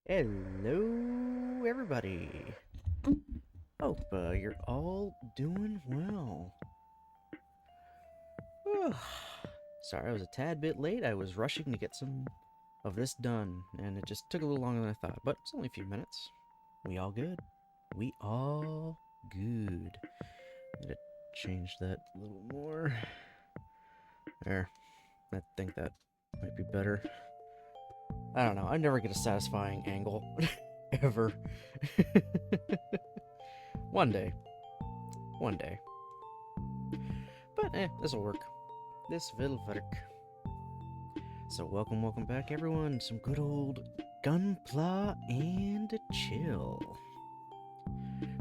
Hello, everybody. Hope you're all doing well. Sorry, I was a tad bit late. I was rushing to get some of this done, and it just took a little longer than I thought, but it's only a few minutes. We all good? We all good. Need to change that a little more. There. I think that might be better. I don't know. I never get a satisfying angle. Ever. One day. One day. But this'll work. This will work. So welcome back everyone. Some good old Gunpla and Chill.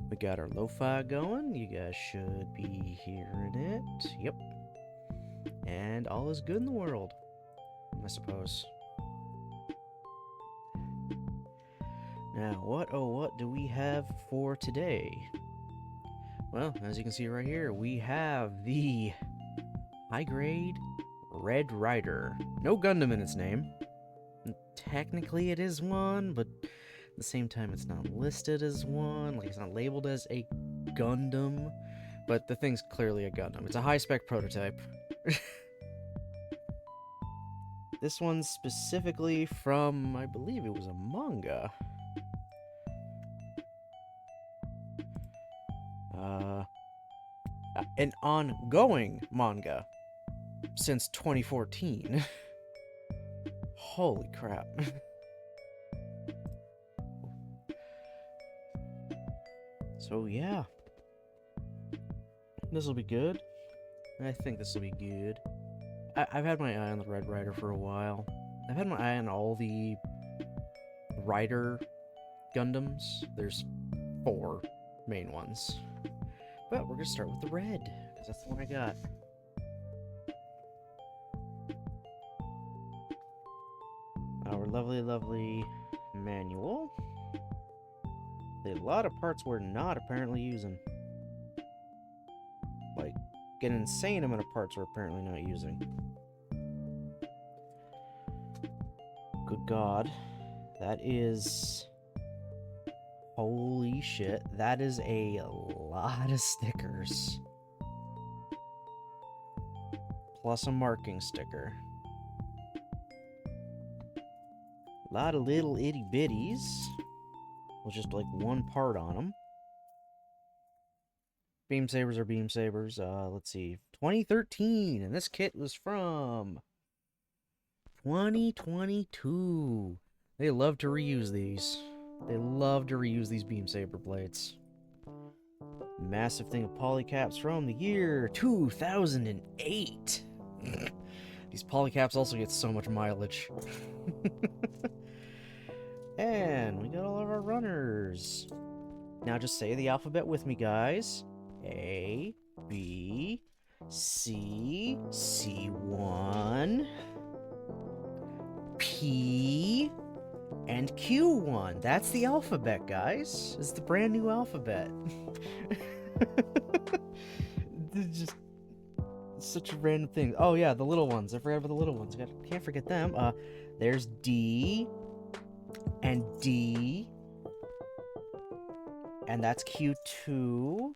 We got our lo-fi going. You guys should be hearing it. Yep. And all is good in the world, I suppose. Now, what do we have for today? Well, as you can see right here, we have the high-grade Red Rider. No Gundam in its name. Technically it is one, but at the same time it's not listed as one. Like, it's not labeled as a Gundam, but the thing's clearly a Gundam. It's a high-spec prototype. This one's specifically from, I believe it was a manga. An ongoing manga since 2014. Holy crap. So yeah, this will be good. I think this will be good. I've had my eye on the Red Rider for a while. I've had my eye on all the Rider Gundams. There's 4 main ones. But we're gonna start with the red, because that's the one I got. Our lovely manual. A lot of parts we're not apparently using. Like, an insane amount of parts we're apparently not using. Good God. That is... Holy shit, that is a lot of stickers. Plus a marking sticker. A lot of little itty bitties. With just like one part on them. Beam sabers are beam sabers. Let's see. 2013, and this kit was from 2022. They love to reuse these. They love to reuse these beam saber blades. Massive thing of polycaps from the year 2008. These polycaps also get so much mileage. And we got all of our runners. Now just say the alphabet with me, guys. A, B, C, C1, P, and Q1. That's the alphabet, guys. It's the brand new alphabet. Just such a random thing. Oh yeah, the little ones. I forgot about the little ones. Can't forget them. There's D and D, and that's Q2.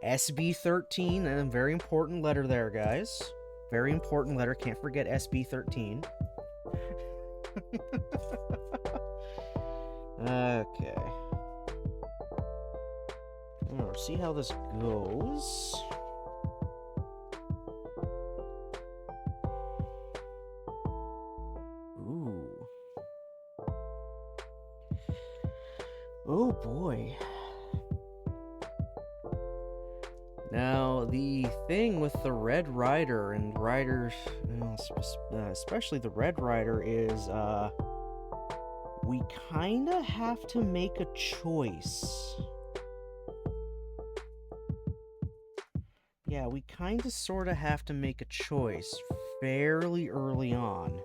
SB13, and a very important letter there, guys. Very important letter. Can't forget SB13. Okay. Let's see how this goes. Ooh. Oh boy. Now, the thing with the Red Rider and Riders, especially the Red Rider, is we kinda have to make a choice. Yeah, we kinda sorta have to make a choice fairly early on.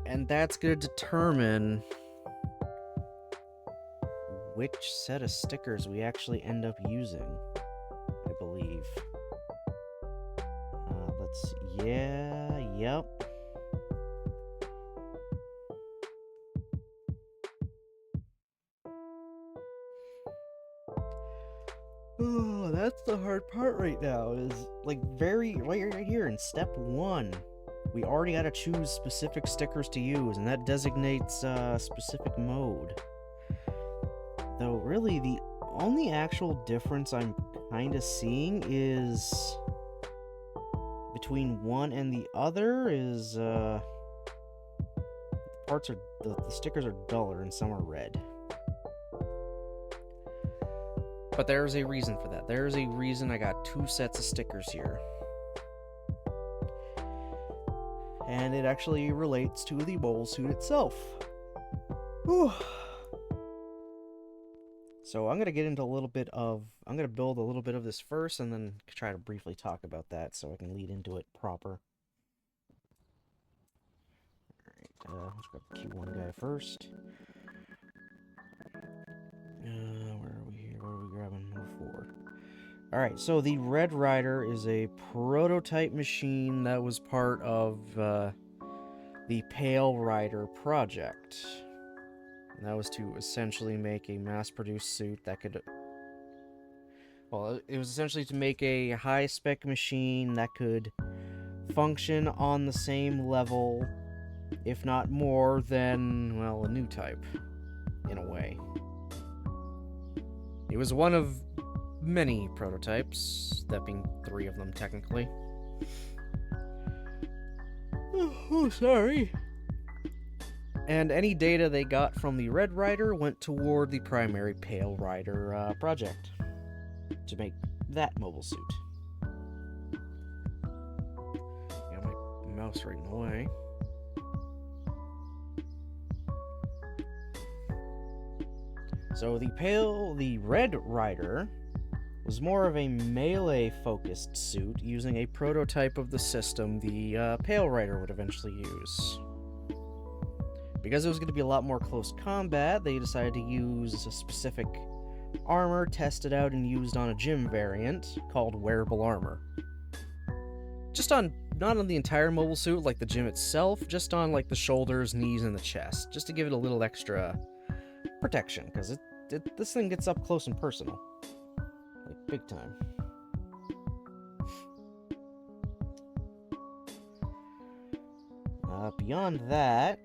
And that's gonna determine which set of stickers we actually end up using, I believe. Yep. Oh, that's the hard part right now, is like right here in step 1. We already gotta choose specific stickers to use, and that designates a specific mode. Though really the only actual difference I'm kinda seeing is between one and the other is the stickers are duller and some are red. But there's a reason for that. There's a reason I got 2 sets of stickers here. And it actually relates to the mobile suit itself. Whew. So I'm going to get into I'm going to build a little bit of this first and then try to briefly talk about that so I can lead into it proper. Alright, let's grab the Q1 guy first. Where are we here? What are we grabbing? Number 4. Alright, so the Red Rider is a prototype machine that was part of the Pale Rider project. And that was to essentially make a mass-produced suit that could... Well, it was essentially to make a high-spec machine that could function on the same level, if not more, than, well, a new type, in a way. It was one of many prototypes, that being 3 of them, technically. Oh, sorry. And any data they got from the Red Rider went toward the primary Pale Rider project to make that mobile suit. Got my mouse right in the way. So the Red Rider was more of a melee-focused suit using a prototype of the system the Pale Rider would eventually use. Because it was going to be a lot more close combat, they decided to use a specific armor tested out and used on a gym variant called wearable armor. Not on the entire mobile suit like the gym itself, just on like the shoulders, knees, and the chest, just to give it a little extra protection, because this thing gets up close and personal. Like, big time. Beyond that,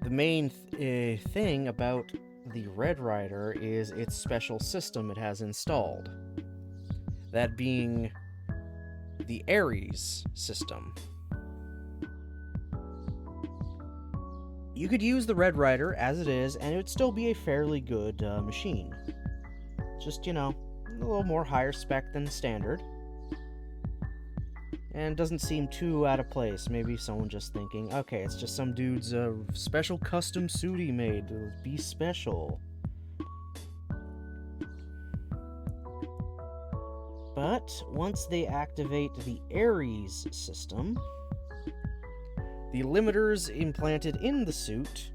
the main thing about the Red Rider is its special system it has installed. That being the Ares system. You could use the Red Rider as it is, and it would still be a fairly good machine. Just, a little more higher spec than standard. And doesn't seem too out of place. Maybe someone just thinking, okay, it's just some dude's special custom suit he made to be special. But once they activate the Ares system, the limiters implanted in the suit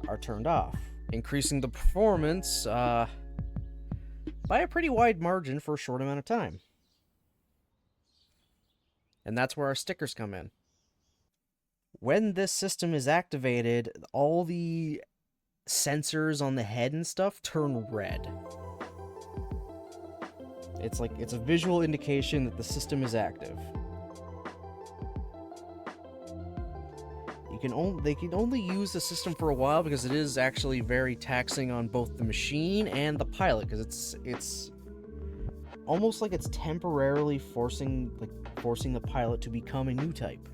are turned off, increasing the performance by a pretty wide margin for a short amount of time. And that's where our stickers come in. When this system is activated, all the sensors on the head and stuff turn red. It's a visual indication that the system is active. They can only use the system for a while because it is actually very taxing on both the machine and the pilot, because it's almost like it's temporarily forcing the pilot to become a new type,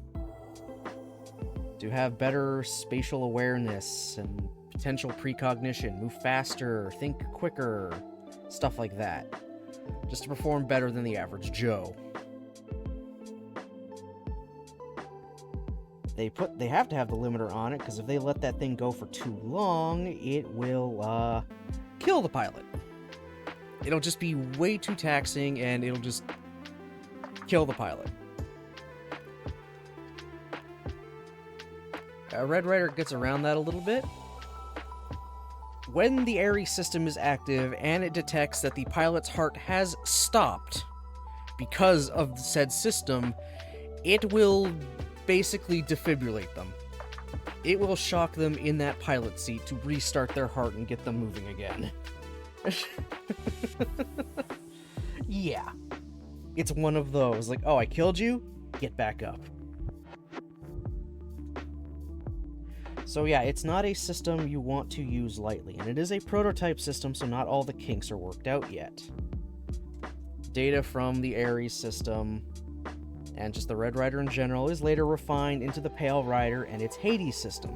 to have better spatial awareness and potential precognition, move faster, think quicker, stuff like that, just to perform better than the average Joe. They have to have the limiter on it, because if they let that thing go for too long, it will kill the pilot. It'll just be way too taxing, and it'll just kill the pilot. Red Rider gets around that a little bit. When the Ares system is active and it detects that the pilot's heart has stopped because of the said system, it will basically defibrillate them. It will shock them in that pilot seat to restart their heart and get them moving again. Yeah. It's one of those. Like, oh, I killed you? Get back up. So yeah, it's not a system you want to use lightly, and it is a prototype system, so not all the kinks are worked out yet. Data from the Ares system, and just the Red Rider in general, is later refined into the Pale Rider and its Hades system,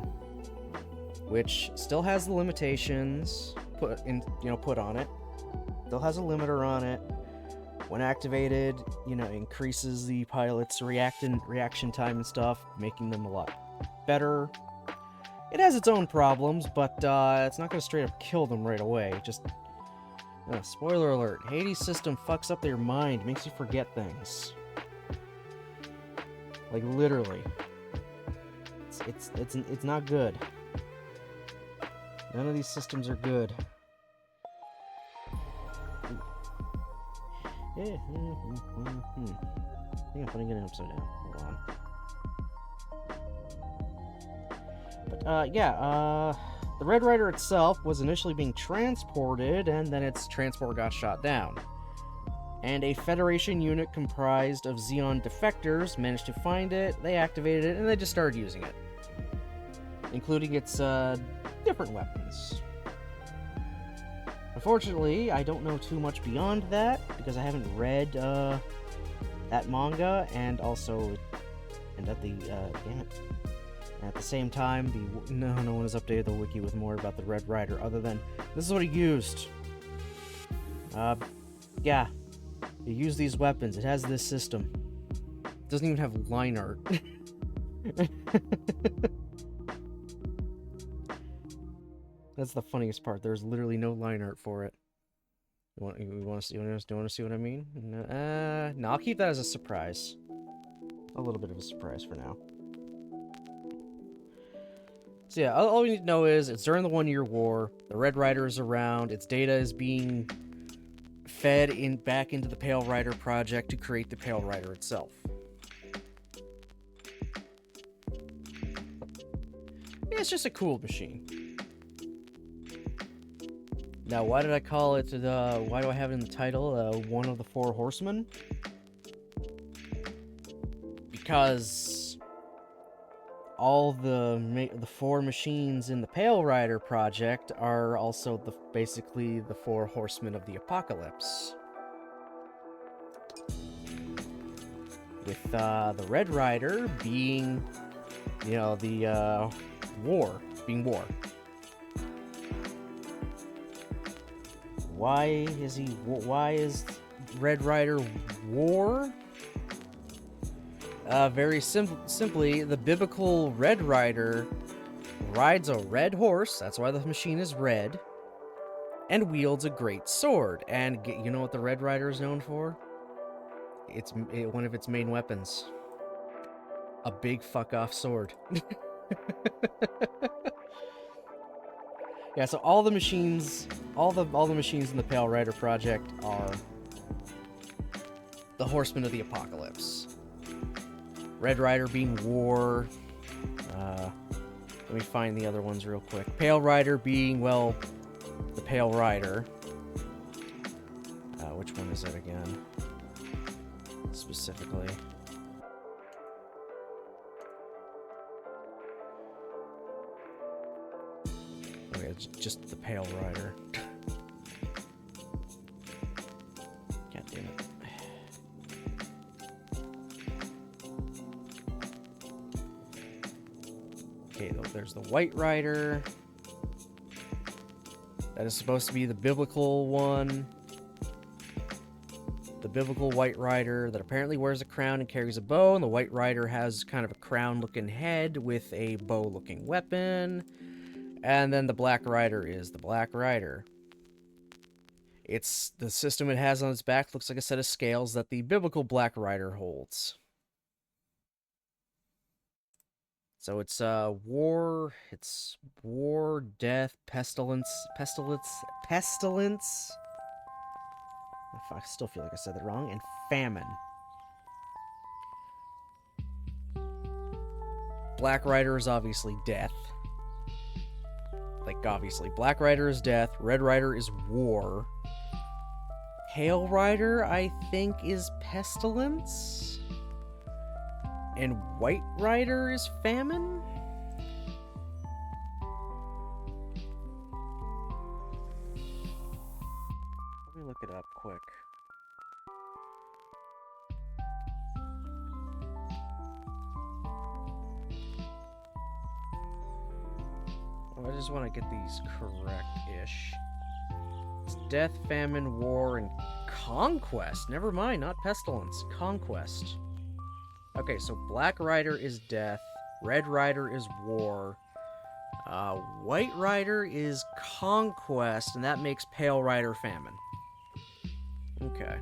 which still has the limitations put on it. Still has a limiter on it. When activated, increases the pilot's reaction time and stuff, making them a lot better. It has its own problems, but it's not going to straight up kill them right away. Just spoiler alert: Hades system fucks up your mind, makes you forget things. Like literally, it's not good. None of these systems are good. Yeah. I think I'm putting it upside down. Hold on. But the Red Rider itself was initially being transported, and then its transport got shot down. And a Federation unit comprised of Xeon defectors managed to find it, they activated it, and they just started using it. Including its different weapons. Unfortunately, I don't know too much beyond that, because I haven't read that manga, and also, at the same time, no one has updated the wiki with more about the Red Rider, other than, this is what he used. Yeah. You use these weapons, it has this system. It doesn't even have line art. That's the funniest part. There's literally no line art for it. Do you want to see what I mean? No, I'll keep that as a surprise. A little bit of a surprise for now. So yeah, all we need to know is it's during the 1 Year War. The Red Rider is around. Its data is being fed back into the Pale Rider project to create the Pale Rider itself. Yeah, it's just a cool machine. Now, why did I call it why do I have it in the title, One of the Four Horsemen? Because all the four machines in the Pale Rider project are also basically the four horsemen of the apocalypse. With the Red Rider being, the war. Why is Red Rider war? Very simply, the biblical Red Rider rides a red horse, that's why the machine is red, and wields a great sword. And you know what the Red Rider is known for? It's one of its main weapons. A big fuck-off sword. Yeah, so all the machines in the Pale Rider project are the Horsemen of the Apocalypse. Red Rider being war. Let me find the other ones real quick. Pale Rider being, well, the Pale Rider. Which one is it again? Specifically. Okay, it's just the Pale Rider. God damn it. Okay, there's the White Rider. That is supposed to be the biblical one. The biblical White Rider that apparently wears a crown and carries a bow, and the White Rider has kind of a crown-looking head with a bow-looking weapon. And then the Black Rider is the Black Rider. The system it has on its back looks like a set of scales that the biblical Black Rider holds. So it's war, death, pestilence. I still feel like I said that wrong, and famine. Black Rider is obviously death. Like, obviously. Black Rider is death. Red Rider is war. Pale Rider, I think, is pestilence. And White Rider is famine? Let me look it up quick. I just want to get these correct-ish. It's death, famine, war, and conquest. Never mind, not pestilence. Conquest. Okay, so Black Rider is death. Red Rider is war. White Rider is conquest, and that makes Pale Rider famine. Okay.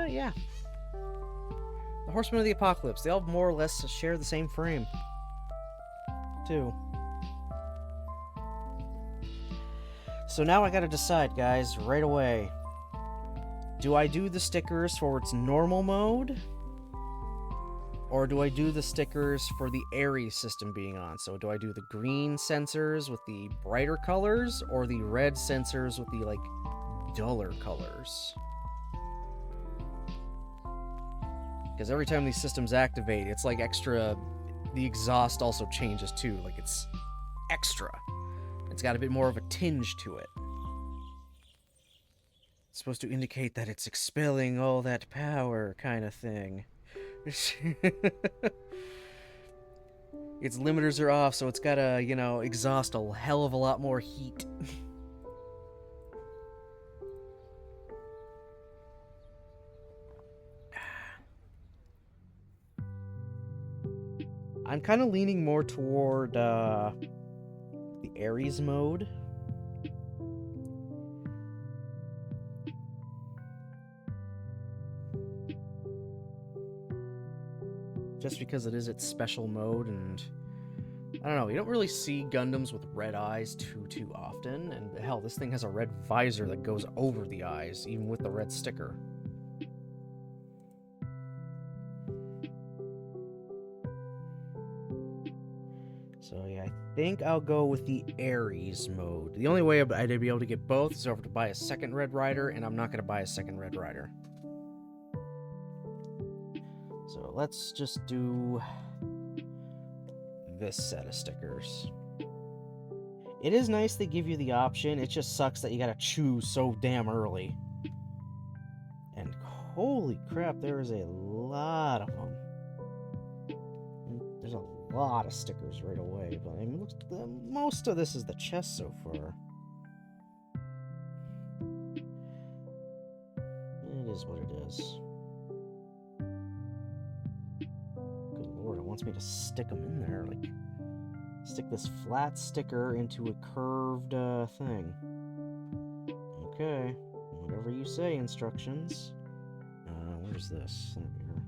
Yeah. The Horsemen of the Apocalypse. They all more or less share the same frame. Too. So now I gotta decide, guys, right away. Do I do the stickers for its normal mode? Or do I do the stickers for the Aries system being on? So do I do the green sensors with the brighter colors, or the red sensors with the, like, duller colors? Because every time these systems activate, it's like extra... The exhaust also changes too, like it's extra. It's got a bit more of a tinge to it. It's supposed to indicate that it's expelling all that power, kind of thing. Its limiters are off, so it's gotta, you know, exhaust a hell of a lot more heat. I'm kind of leaning more toward the Aries mode. Just because it is its special mode, and I don't know, you don't really see Gundams with red eyes too often, and hell, this thing has a red visor that goes over the eyes, even with the red sticker. So yeah, I think I'll go with the Aries mode. The only way I'd be able to get both is over to buy a second Red Rider, and I'm not going to buy a second Red Rider. So let's just do this set of stickers. It is nice they give you the option, it just sucks that you gotta choose so damn early. And holy crap, there is a lot of them. There's a lot of stickers right away, but I mean, most of this is the chest so far. It is what it is. Good lord, it wants me to stick them in there, like, stick this flat sticker into a curved thing. Okay, whatever you say, instructions. Where's this? There we are.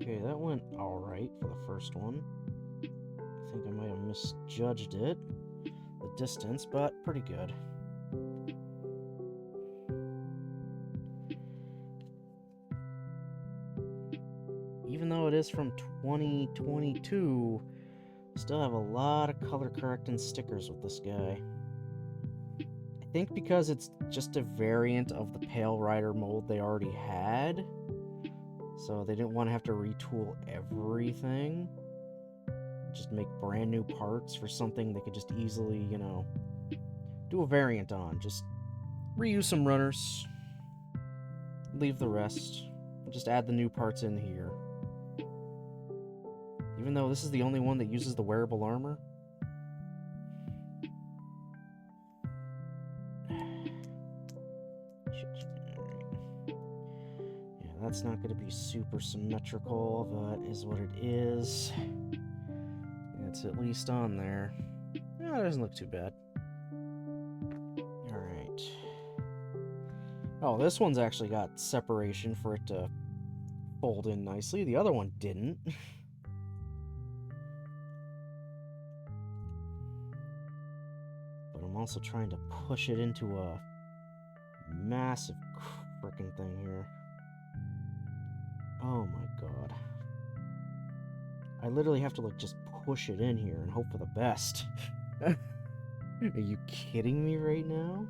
Okay, that went alright for the first one. I think I might have misjudged it, the distance, but pretty good. Even though it is from 2022, still have a lot of color correcting stickers with this guy. I think because it's just a variant of the Pale Rider mold they already had, so they didn't want to have to retool everything. Just make brand new parts for something they could just easily, you know, do a variant on. Just reuse some runners, leave the rest, just add the new parts in here. Even though this is the only one that uses the wearable armor. Yeah, that's not going to be super symmetrical, but is what it is. It's at least on there. Oh, it doesn't look too bad. Alright. Oh, this one's actually got separation for it to fold in nicely. The other one didn't. I'm also trying to push it into a massive frickin' thing here. Oh my god. I literally have to, like, just push it in here and hope for the best. Are you kidding me right now?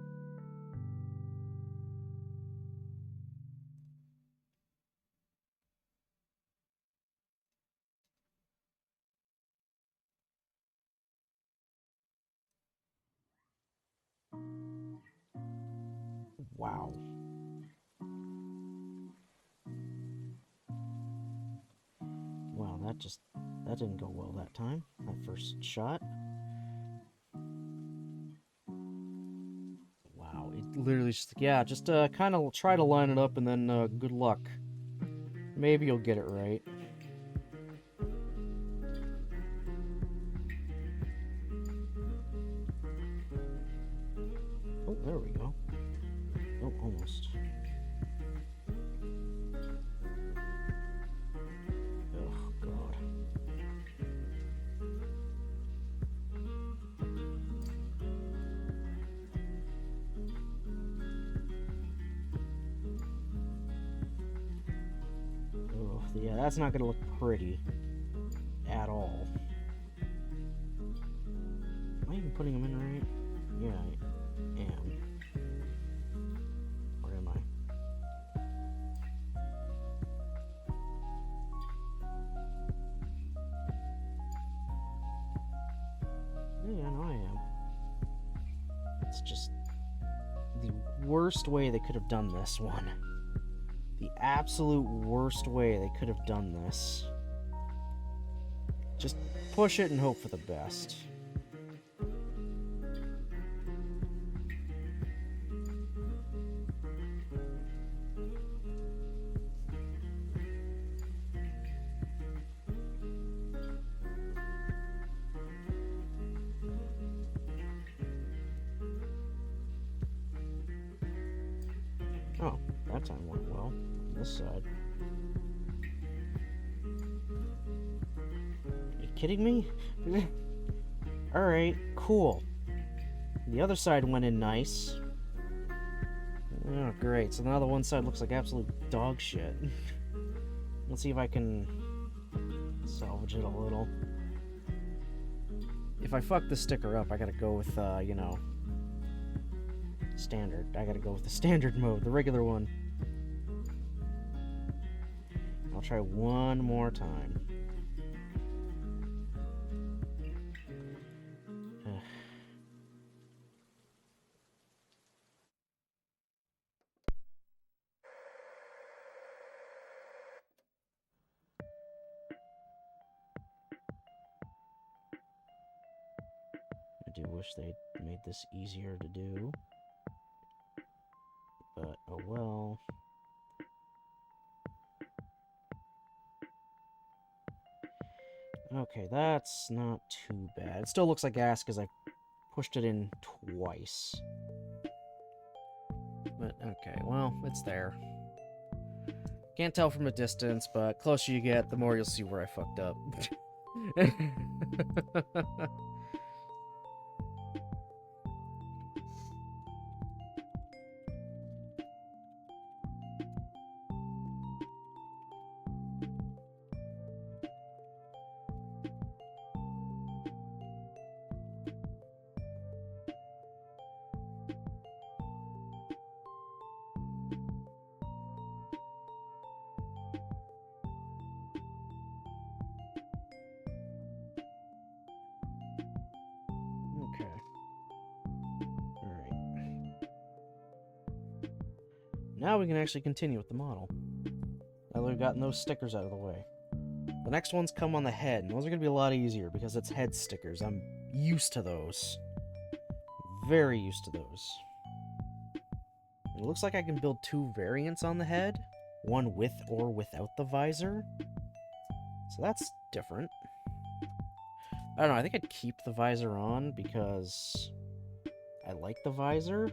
Wow. Wow, that didn't go well that time. That first shot. Wow, it literally just, yeah, just kind of try to line it up and then good luck. Maybe you'll get it right. Oh, there we go. Oh, almost. Oh, God. Oh, yeah, that's not gonna look pretty. At all. Am I even putting them in right? Yeah, I am. Or am I? Yeah, no, I am. It's just the worst way they could have done this one. The absolute worst way they could have done this. Just push it and hope for the best. Oh, that time went well on this side. Are you kidding me? Alright, cool. The other side went in nice. Oh, great. So now the one side looks like absolute dog shit. Let's see if I can salvage it a little. If I fuck the sticker up, I gotta go with, you know, standard. I gotta go with the standard mode, the regular one. I'll try one more time. I do wish they'd made this easier to do. But, oh well. Okay, that's not too bad. It still looks like ass because I pushed it in twice. But, okay, well, it's there. Can't tell from a distance, but closer you get, the more you'll see where I fucked up. Now we can actually continue with the model. Now that we've gotten those stickers out of the way. The next ones come on the head, and those are going to be a lot easier because it's head stickers. I'm used to those. Very used to those. It looks like I can build two variants on the head. One with or without the visor. So that's different. I don't know, I think I'd keep the visor on because I like the visor.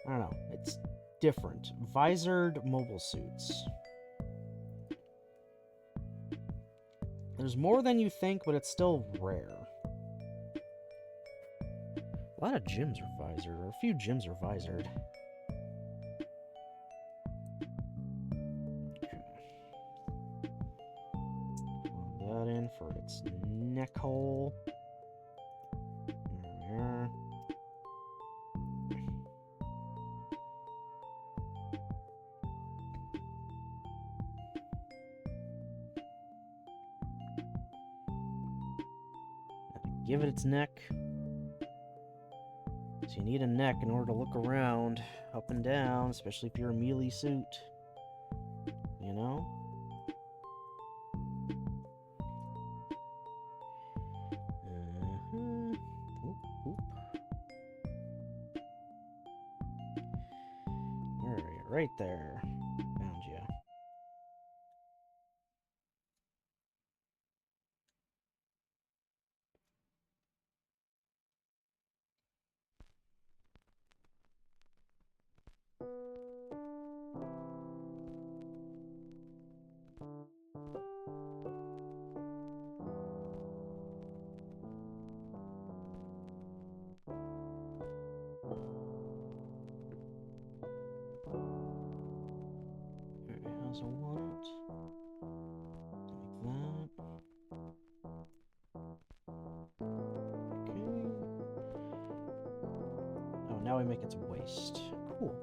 I don't know, it's different. Visored mobile suits. There's more than you think, but it's still rare. A lot of gyms are visored, or a few gyms are visored. That in for its neck hole. There. Give it its neck. So you need a neck in order to look around, up and down, especially if you're a melee suit. You know? Oop, oop. Where are you? Right there. Found you. Alright, how's I want? Like that. Okay. Oh, now we make its waist. Cool.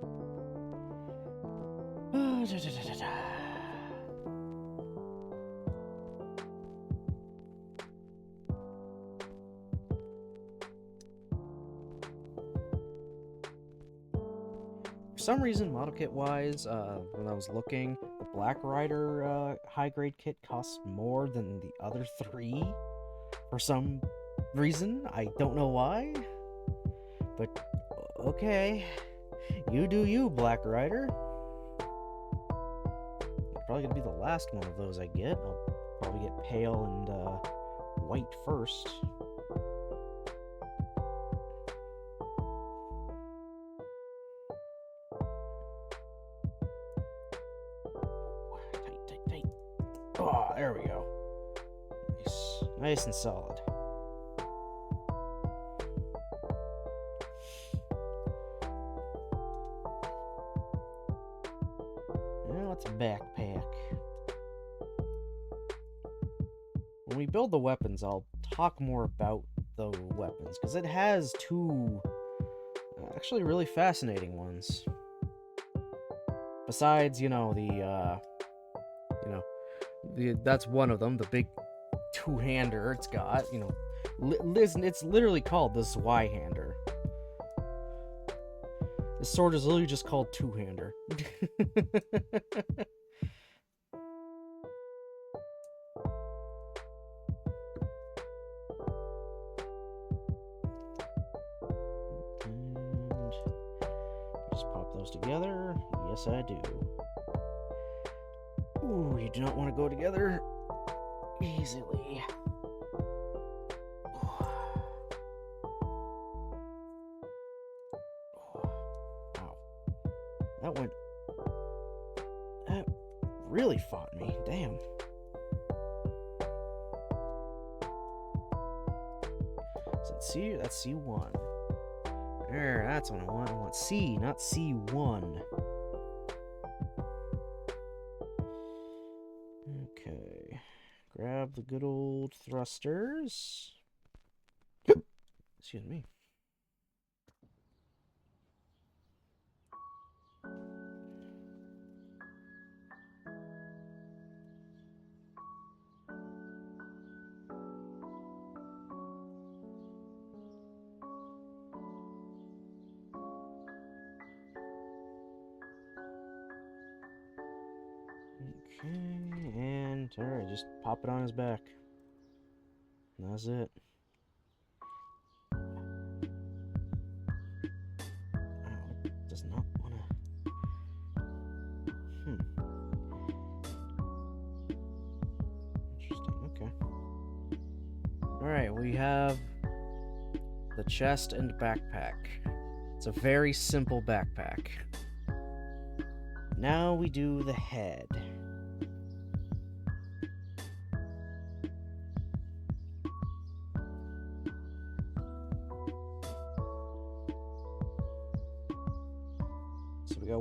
For some reason, model kit wise, when I was looking, the Black Rider high grade kit costs more than the other three. For some reason, I don't know why. But okay, you do you, Black Rider. Probably gonna be the last one of those I get. I'll probably get pale and white first. Tight. Oh, there we go. Nice and solid. Now it's a backpack. When we build the weapons, I'll talk more about the weapons, because it has two actually really fascinating ones. Besides, that's one of them, the big two-hander it's got, it's literally called the Zweihander. This sword is literally just called two-hander. And just pop those together. Yes, I do. Ooh, you do not want to go together easily. Wow. That really fought me. Damn. So let's see, that's C1. There, that's what I want. I want C, not C1. Okay. Grab the good old thrusters. Excuse me. Okay, and alright, just pop it on his back. And that's it. Oh, it does not want to. Interesting, okay. Alright, we have the chest and backpack. It's a very simple backpack. Now we do the head.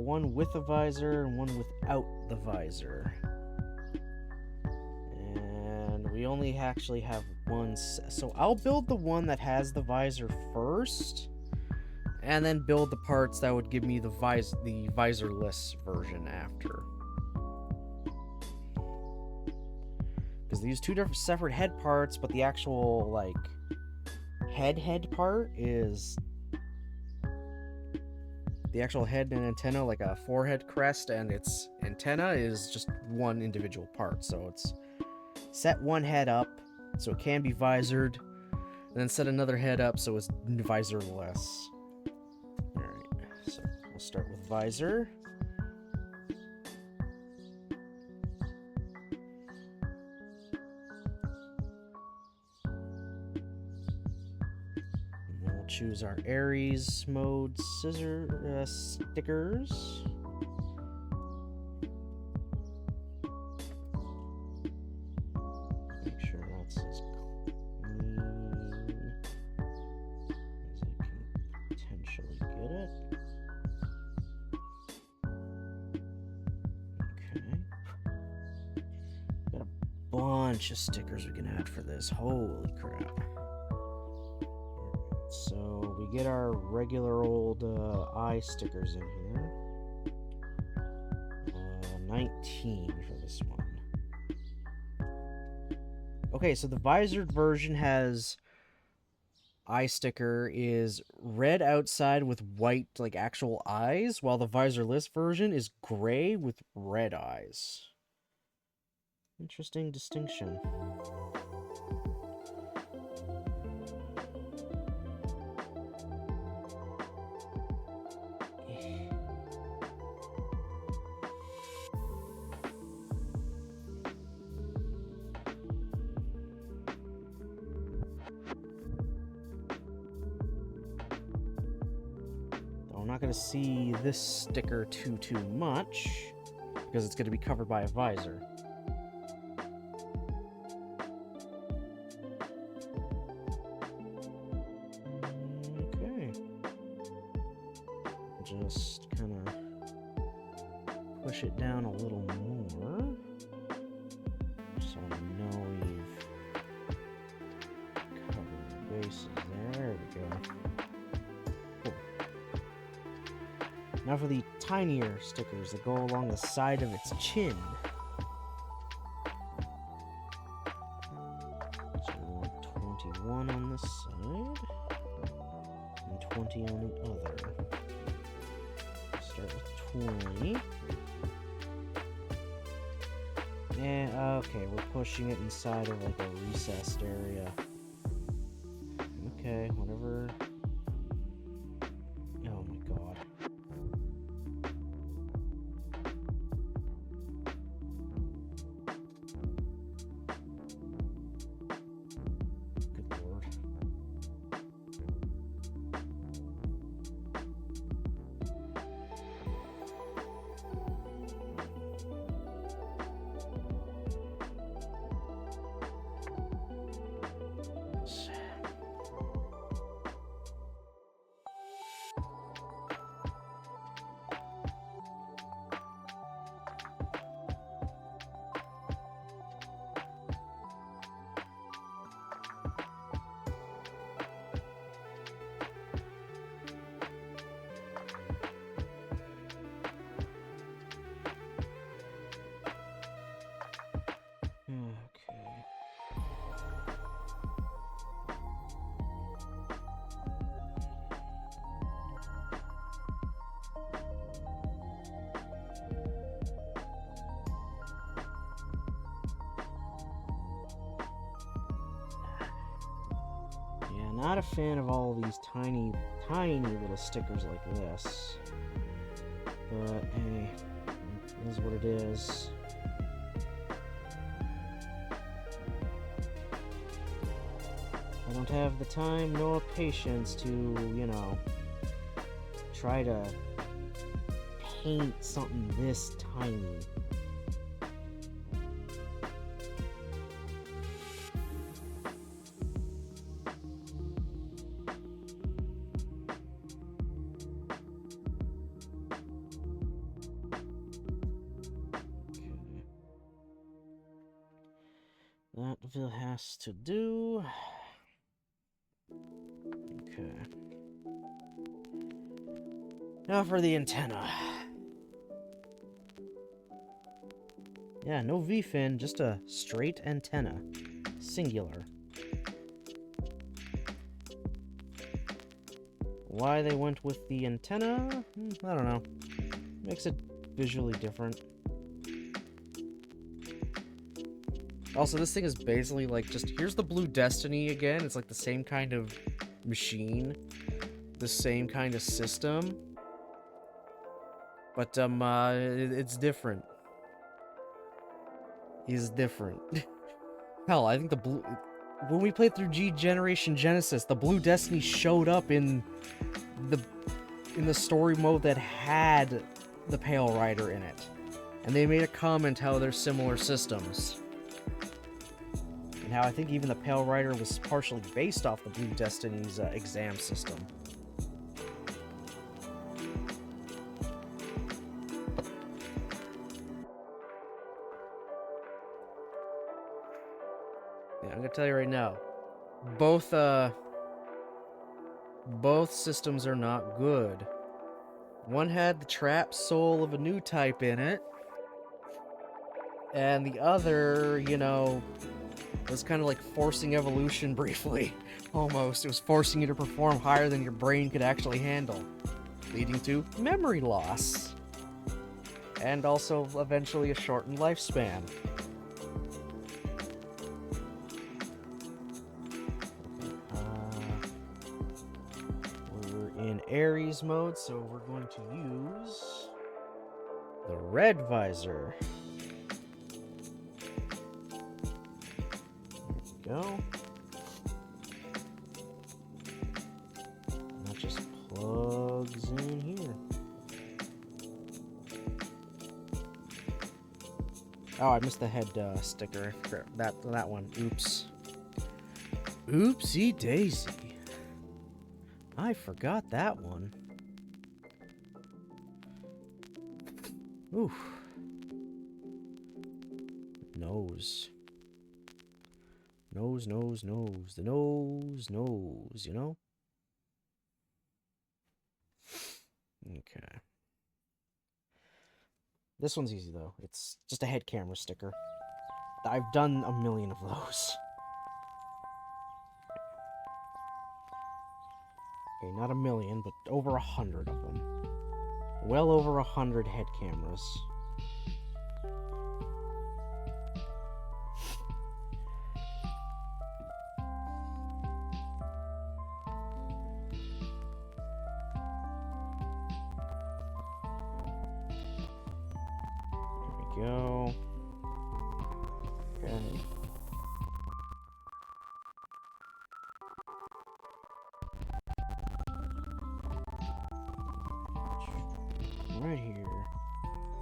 one with a visor and one without the visor. And we only actually have one so I'll build the one that has the visor first, and then build the parts that would give me the visorless version after. Because these two different separate head parts, but the actual, like, head part is... The actual head and antenna, like a forehead crest, and its antenna is just one individual part. So it's set one head up so it can be visored, and then set another head up so it's visorless. Alright, so we'll start with visor. Choose our Aries mode stickers. Make sure that's as clean as I can potentially get it. Okay. Got a bunch of stickers we can add for this. Holy crap. So we get our regular old eye stickers in here. 19 for this one. Okay, so the visored version has eye sticker is red outside with white, like, actual eyes, while the visorless version is gray with red eyes. Interesting distinction. I'm not going to see this sticker too much, because it's going to be covered by a visor. Okay. Just kind of push it down a little more, so I know we've covered the bases. There we go. Now for the tinier stickers that go along the side of its chin. So we want 21 on this side, and 20 on the other. Start with 20. And, okay, we're pushing it inside of, like, a recessed area. Okay, whatever. Oh my god. Good lord. Not a fan of all of these tiny little stickers like this. But hey, it is what it is. I don't have the time nor patience to, you know, try to paint something this tiny. it has to do. Okay. Now for the antenna. Yeah, no V-fin, just a straight antenna. Singular. Why they went with the antenna? I don't know. Makes it visually different. Also, this thing is basically like just, here's the Blue Destiny again. It's like the same kind of machine. The same kind of system. But, it's different. It's different. Hell, I think the blue... When we played through Generation Genesis, the Blue Destiny showed up in the story mode that had the Pale Rider in it. And they made a comment how they're similar systems. And how I think even the Pale Rider was partially based off the Blue Destiny's exam system. Yeah, I'm gonna tell you right now. Both systems are not good. One had the trap soul of a new type in it. And the other, you know, was kind of like forcing evolution briefly. Almost. It was forcing you to perform higher than your brain could actually handle. Leading to memory loss. And also, eventually, a shortened lifespan. We're in Ares mode, so we're going to use the red visor. There we go. That just plugs in here. Oh, I missed the head sticker. That one. Oops. Oopsie daisy. I forgot that one. Oof. Nose. Nose. The nose, you know? Okay. This one's easy, though. It's just a head camera sticker. I've done a million of those. Okay, not a million, but over 100 of them. Well over 100 head cameras. There we go. Okay. Right here.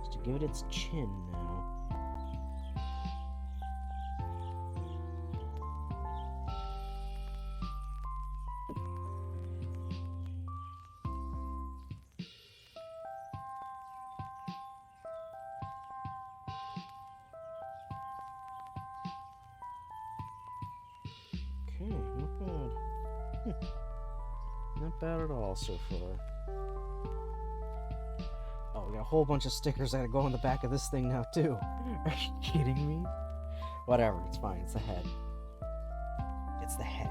Just to give it its chin now. Okay, not bad. Not bad at all so far. Oh, we got a whole bunch of stickers that go on the back of this thing now, too. Are you kidding me? Whatever, it's fine. It's the head. It's the head.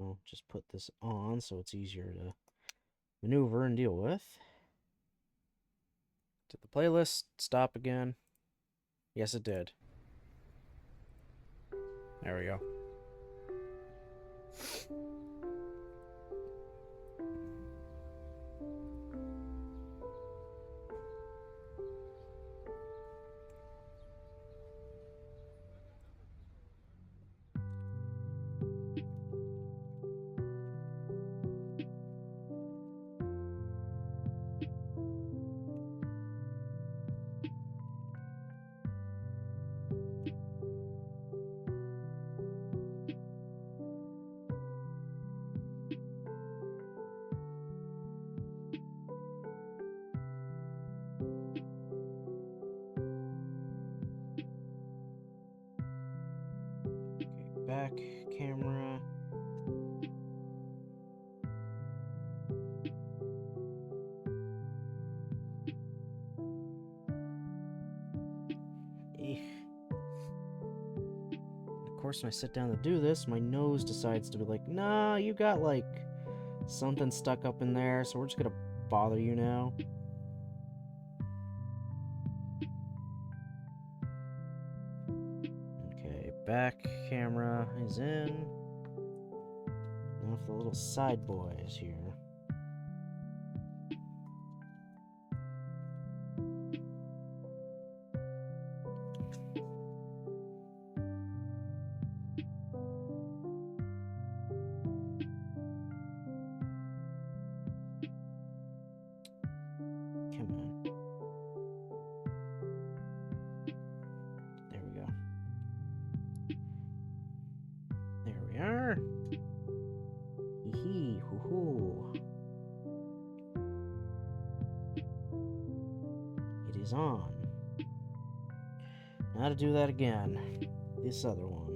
We'll just put this on so it's easier to maneuver and deal with. Did the playlist stop again? Yes, it did. There we go. course, when I sit down to do this, my nose decides to be like, nah, you got, like, something stuck up in there, so we're just gonna bother you now. Okay, back camera is in. Now for the little side boys here. On. Now to do that again. This other one.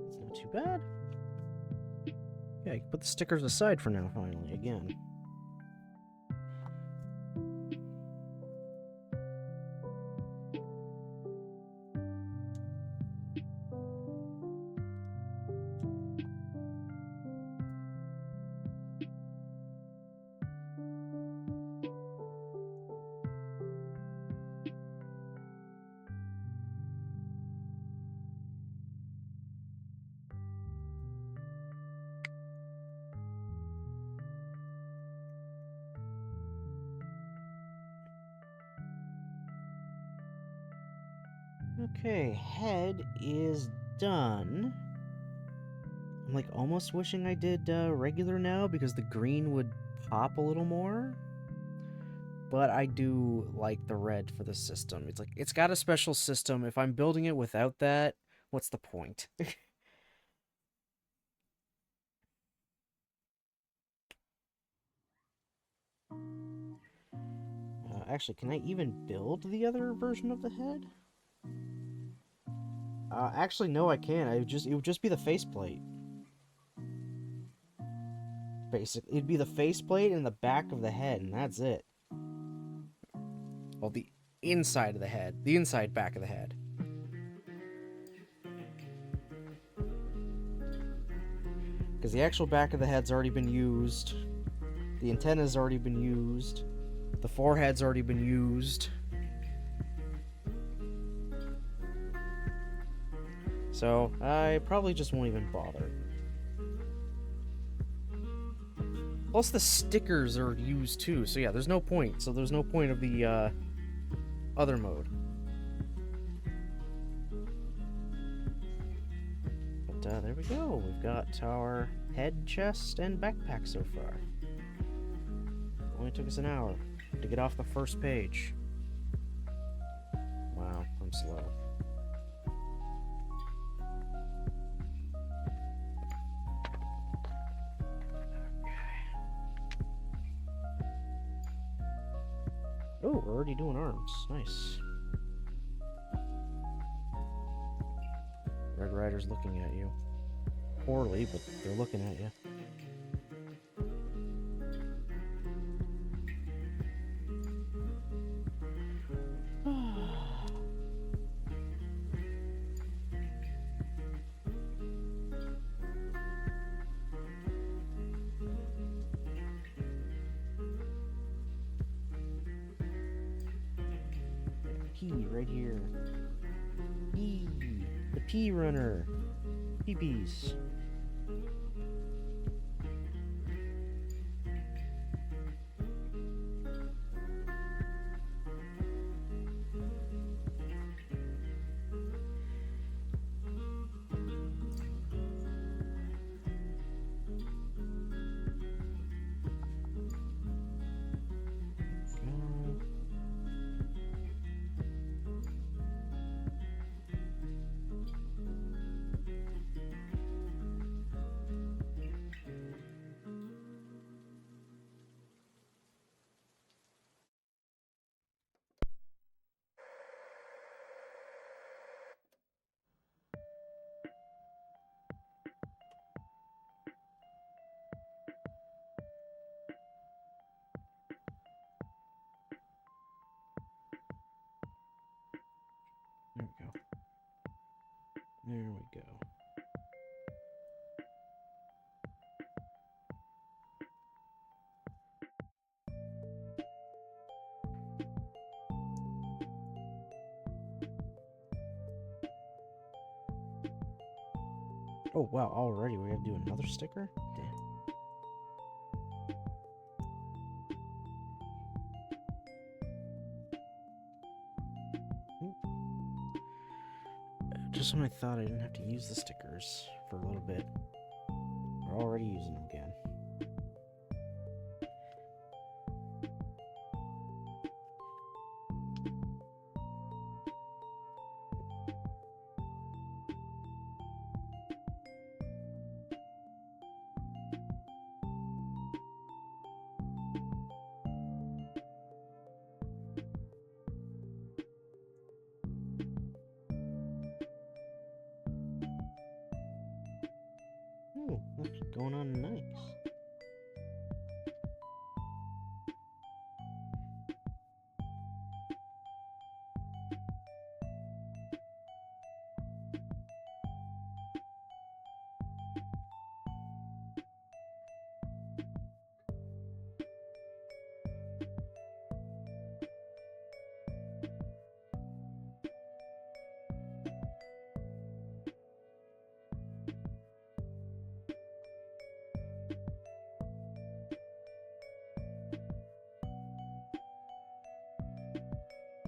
It's not too bad. Yeah, you can put the stickers aside for now, finally, again. Okay, head is done. I'm like almost wishing I did regular now because the green would pop a little more. But I do like the red for the system. It's like, it's got a special system. If I'm building it without that, what's the point? Actually, can I even build the other version of the head? Actually, no, I can't. It would just be the faceplate. Basically, it'd be the faceplate and the back of the head, and that's it. Well, the inside of the head. The inside back of the head. Because the actual back of the head's already been used. The antenna's already been used. The forehead's already been used. So, I probably just won't even bother. Plus the stickers are used too, so yeah, there's no point. So there's no point of the, other mode. But, there we go. We've got our head, chest, and backpack so far. Only took us an hour to get off the first page. Wow, I'm slow. Oh, we're already doing arms. Nice. Red Rider's looking at you. Poorly, but they're looking at you. P right here. P. The P runner. Peepees. There we go. Oh wow, already we have to do another sticker? Damn. Just when I thought I didn't have to use the stickers for a little bit, we're already using them again. Oh, that's going on nice.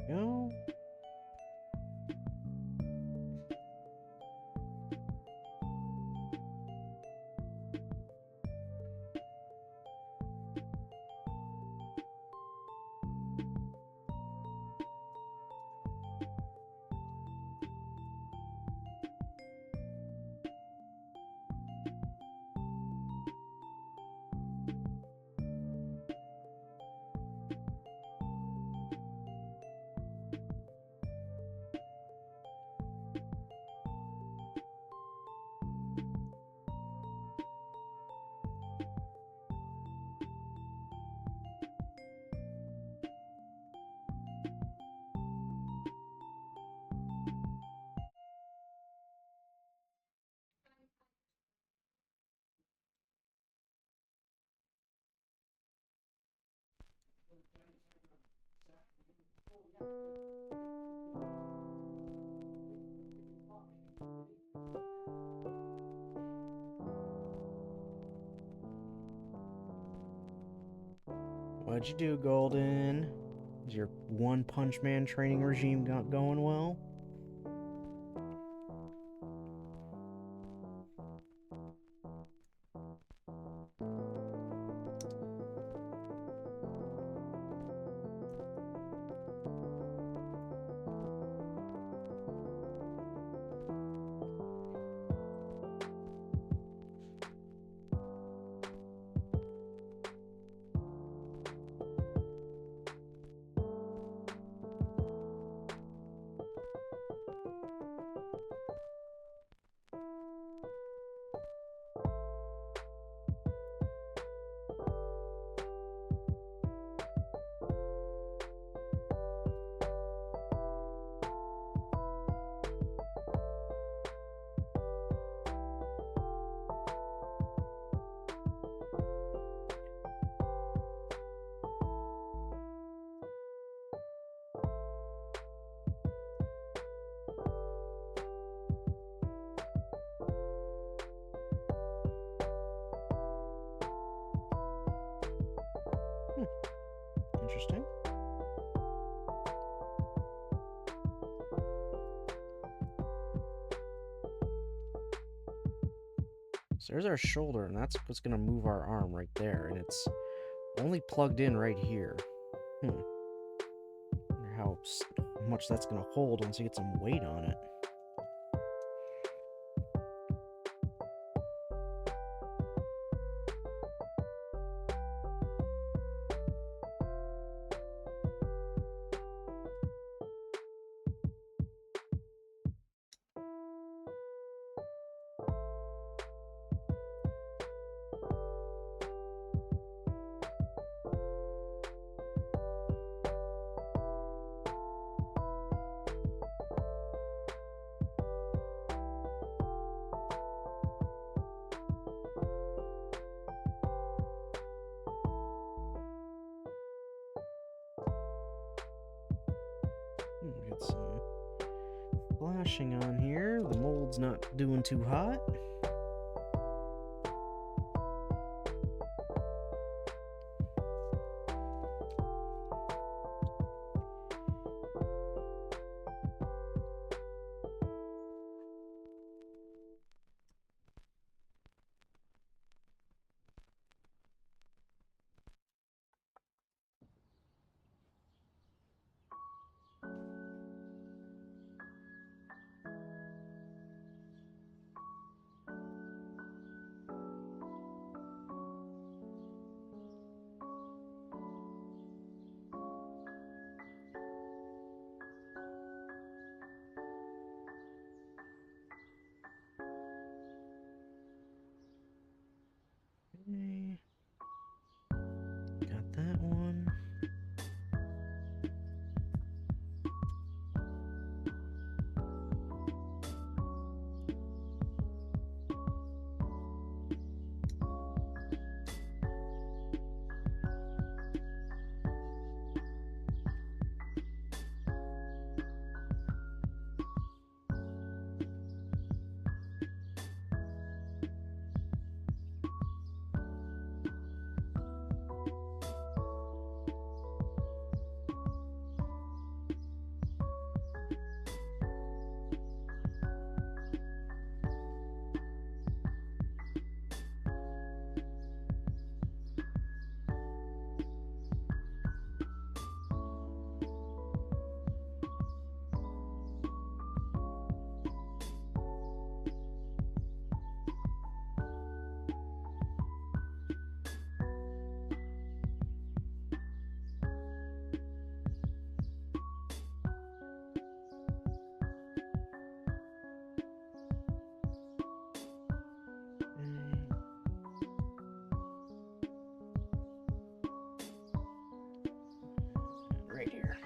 No. What'd you do, Golden? Is your One Punch Man training regime going well? Interesting. So there's our shoulder, and that's what's going to move our arm right there, and it's only plugged in right here. Wonder how much that's going to hold once you get some weight on it. flashing on here. The mold's not doing too hot. Okay. Got that one. Right here.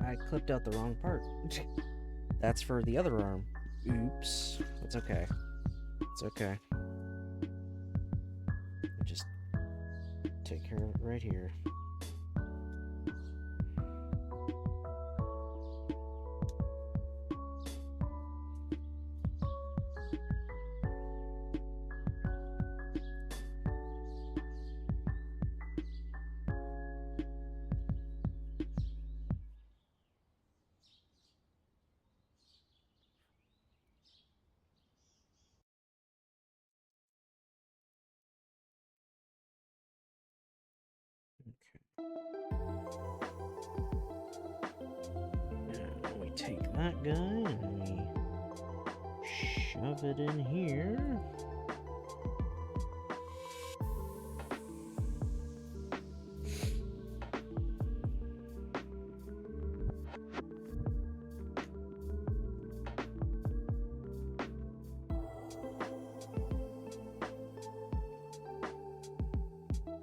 I clipped out the wrong part. That's for the other arm. Oops. It's okay. It's okay. Just take care of it right here. Now we take that guy and we shove it in here.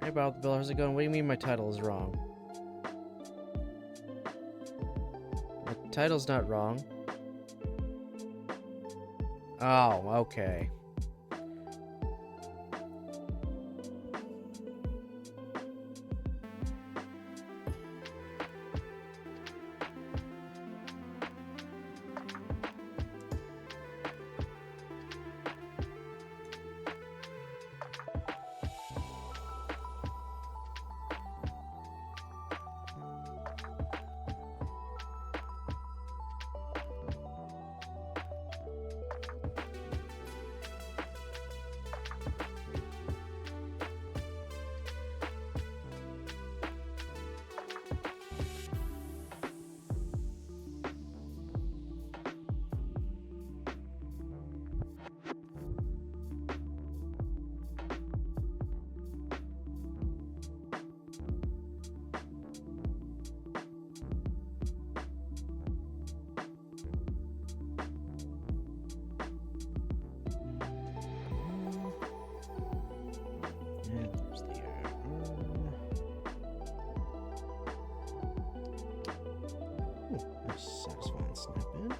Hey Bob, Bill, how's it going? What do you mean my title is wrong? My title's not wrong. Oh, okay. Satisfying snap in.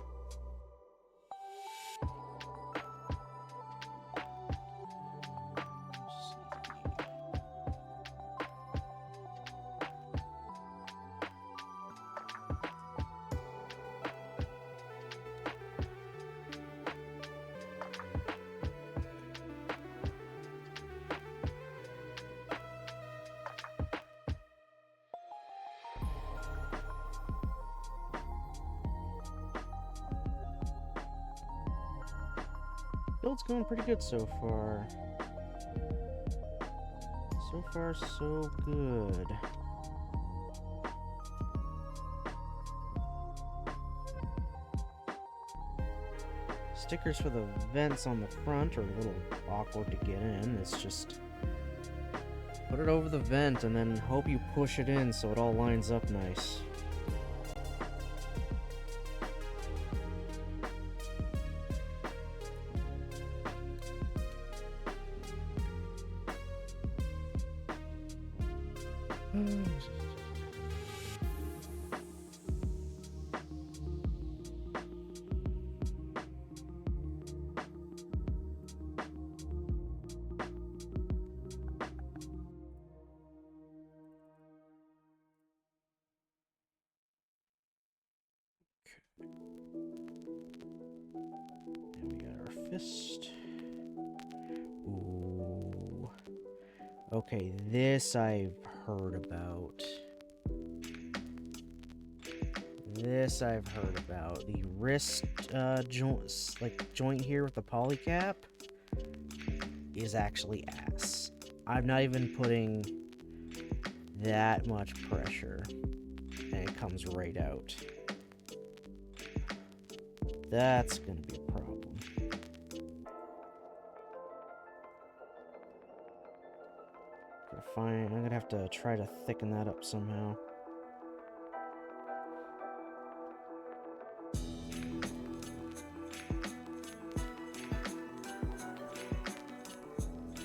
Build's going pretty good so far. So far, so good. Stickers for the vents on the front are a little awkward to get in. It's just put it over the vent and then hope you push it in so it all lines up nice. And we got our fist. Ooh. Okay, this I've heard about. This I've heard about. The wrist joint here with the polycap is actually ass. I'm not even putting that much pressure, and it comes right out. That's gonna be a problem. I'm gonna have to try to thicken that up somehow.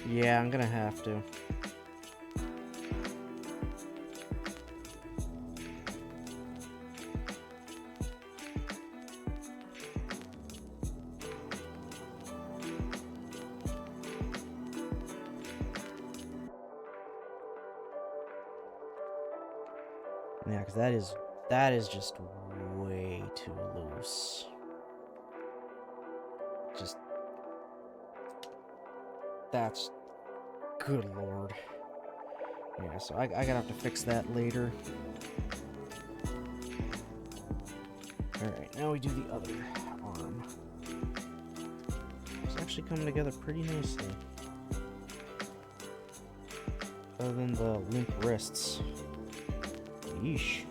Yeah, I'm gonna have to. Yeah, because that is just way too loose. Just... that's... good lord. Yeah, so I gotta have to fix that later. Alright, now we do the other arm. It's actually coming together pretty nicely. Other than the limp wrists. Yeesh.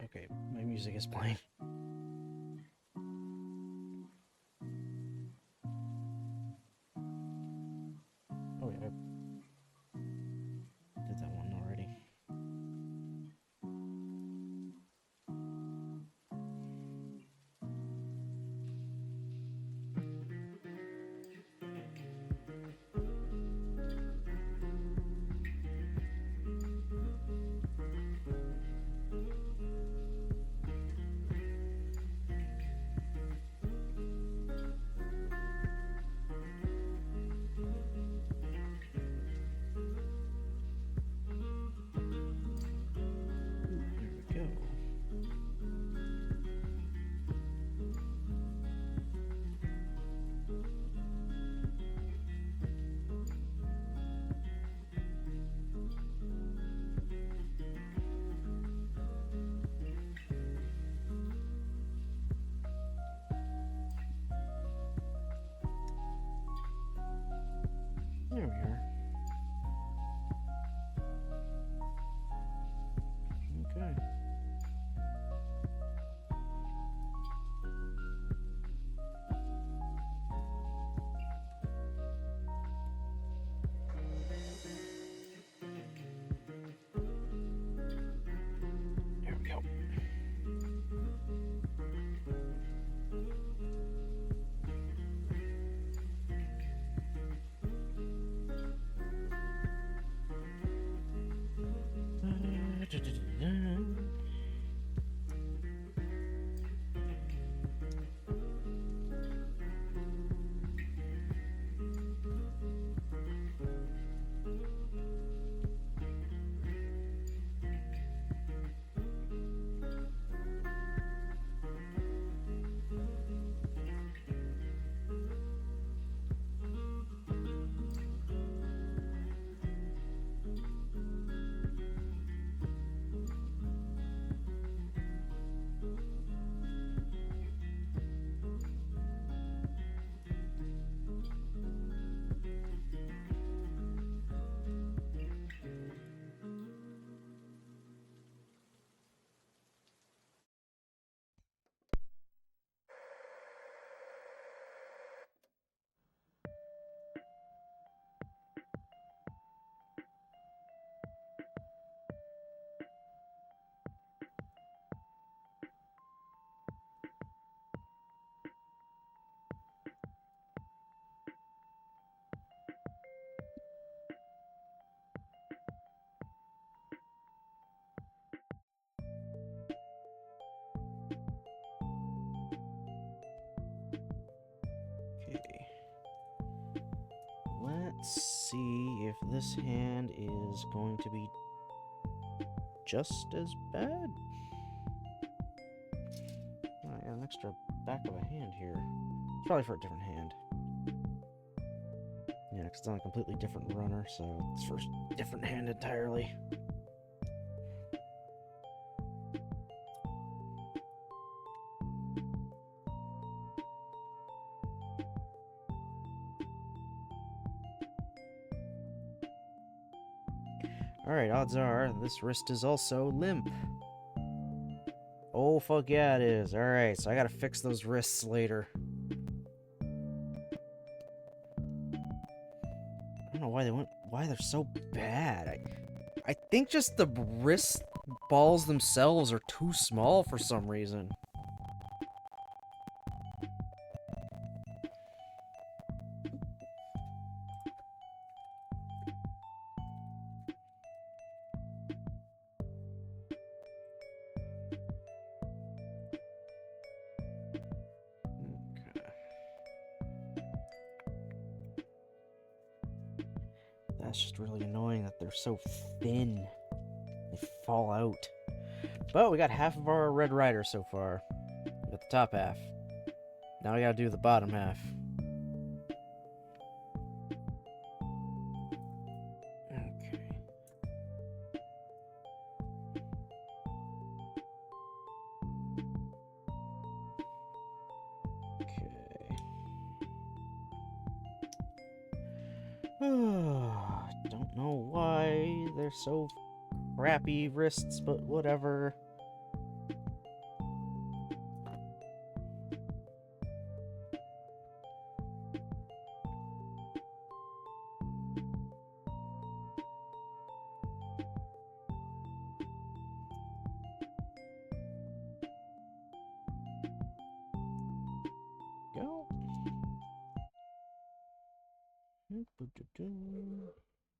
Okay, my music is playing. Oh yeah, I did that one already. see if this hand is going to be just as bad. Oh, I got an extra back of a hand here. It's probably for a different hand. Yeah, because it's on a completely different runner, so it's for a different hand entirely. Alright, odds are this wrist is also limp. Oh, fuck yeah, it is. Alright, so I gotta fix those wrists later. I don't know why they're so bad. I think just the wrist balls themselves are too small for some reason. That's just really annoying that they're so thin. They fall out. But we got half of our Red Rider so far. We got the top half. Now we gotta do the bottom half. Okay. Don't know why they're so crappy wrists, but whatever. Go. There we go.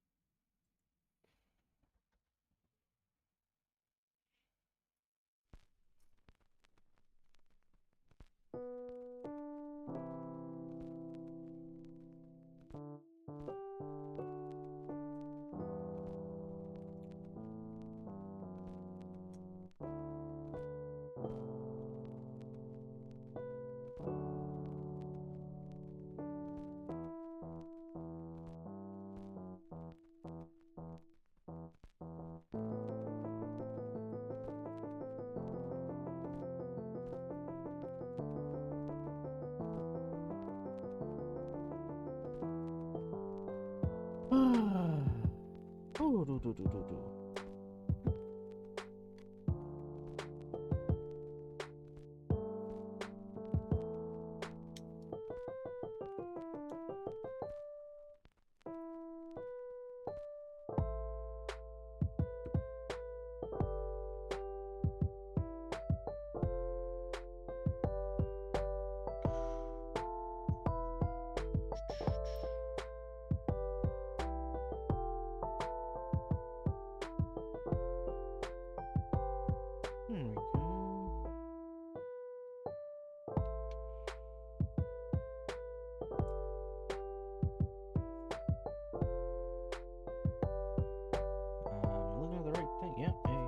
Looking at the right thing. Yep, hey.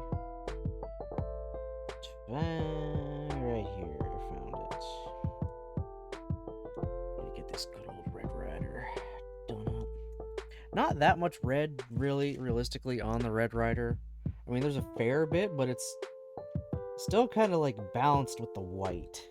Right here. Found it. Gotta get this good old Red Rider done up. Not that much red, really, realistically, on the Red Rider. I mean, there's a fair bit, but it's still kind of like balanced with the white.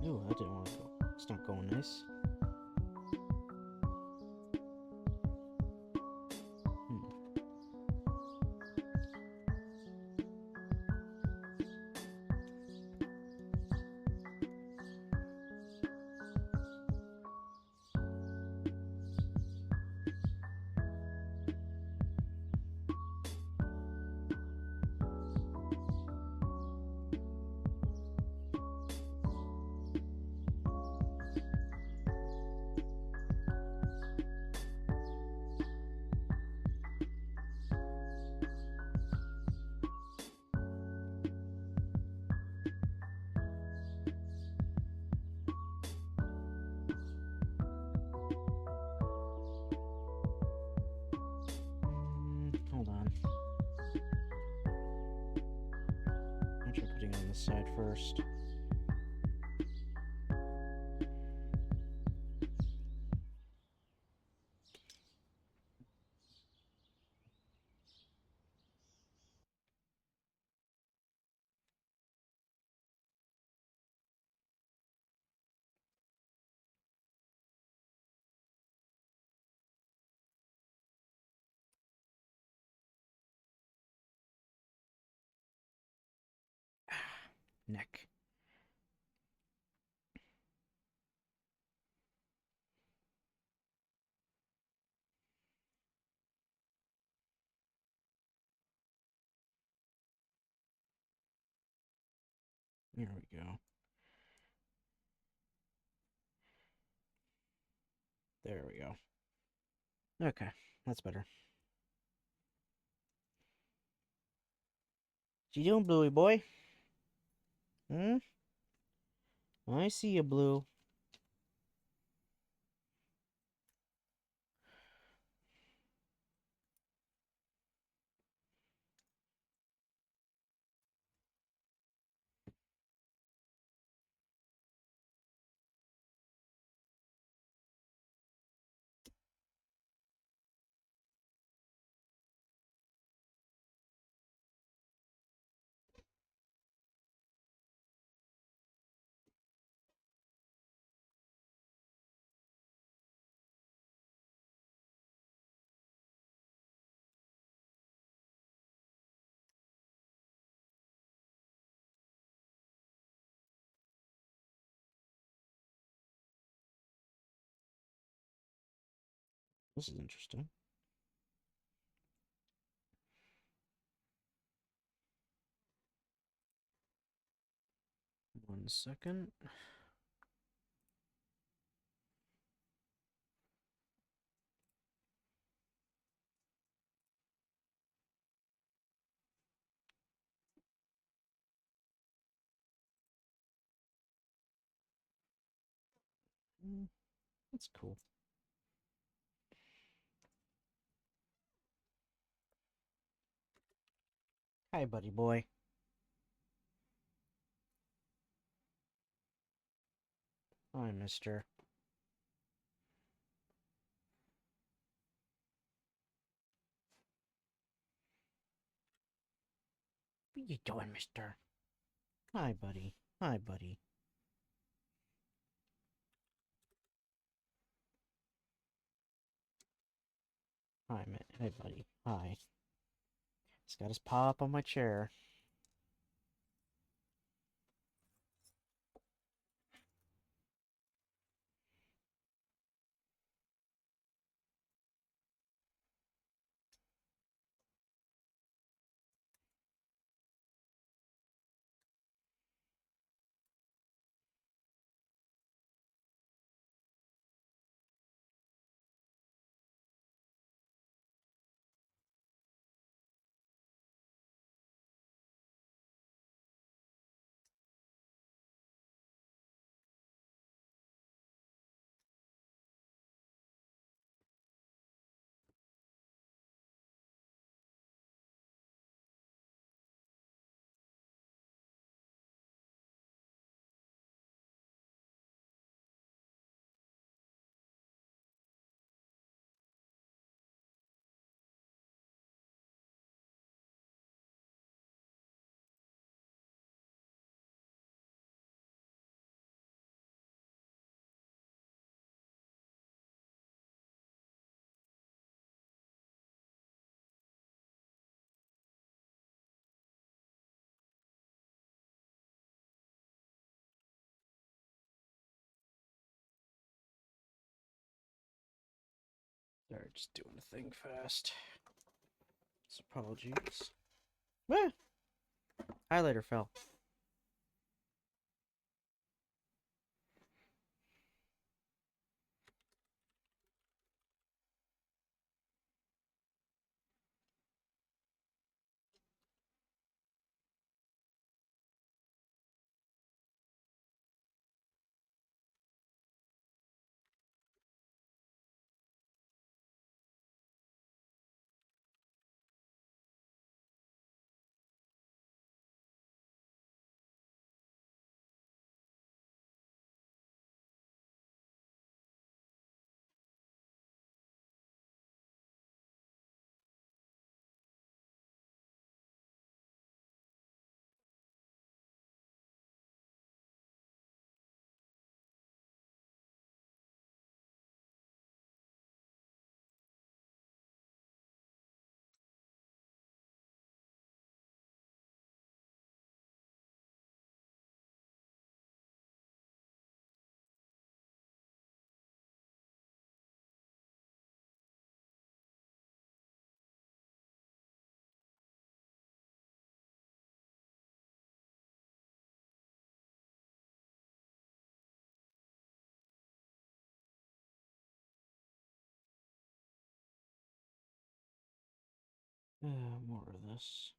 Ooh, that didn't want to go. It's not going nice. Hmm. Hold on. I'll try putting it on this side first. Neck. There we go. There we go. Okay, that's better. What you doing, Bluey boy? Hmm? I see you, Blue. This is interesting. One second. That's cool. Hi, buddy boy. Hi, mister. What you doing, mister? Hi, buddy. Hi, buddy. Hi, man. Hey, buddy. Hi. He's got his paw up on my chair. Sorry, just doing a thing fast. So apologies. Ah! Highlighter fell. More of this.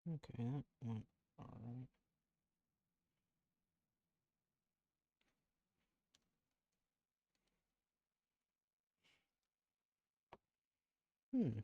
Okay, that went alright. Hmm.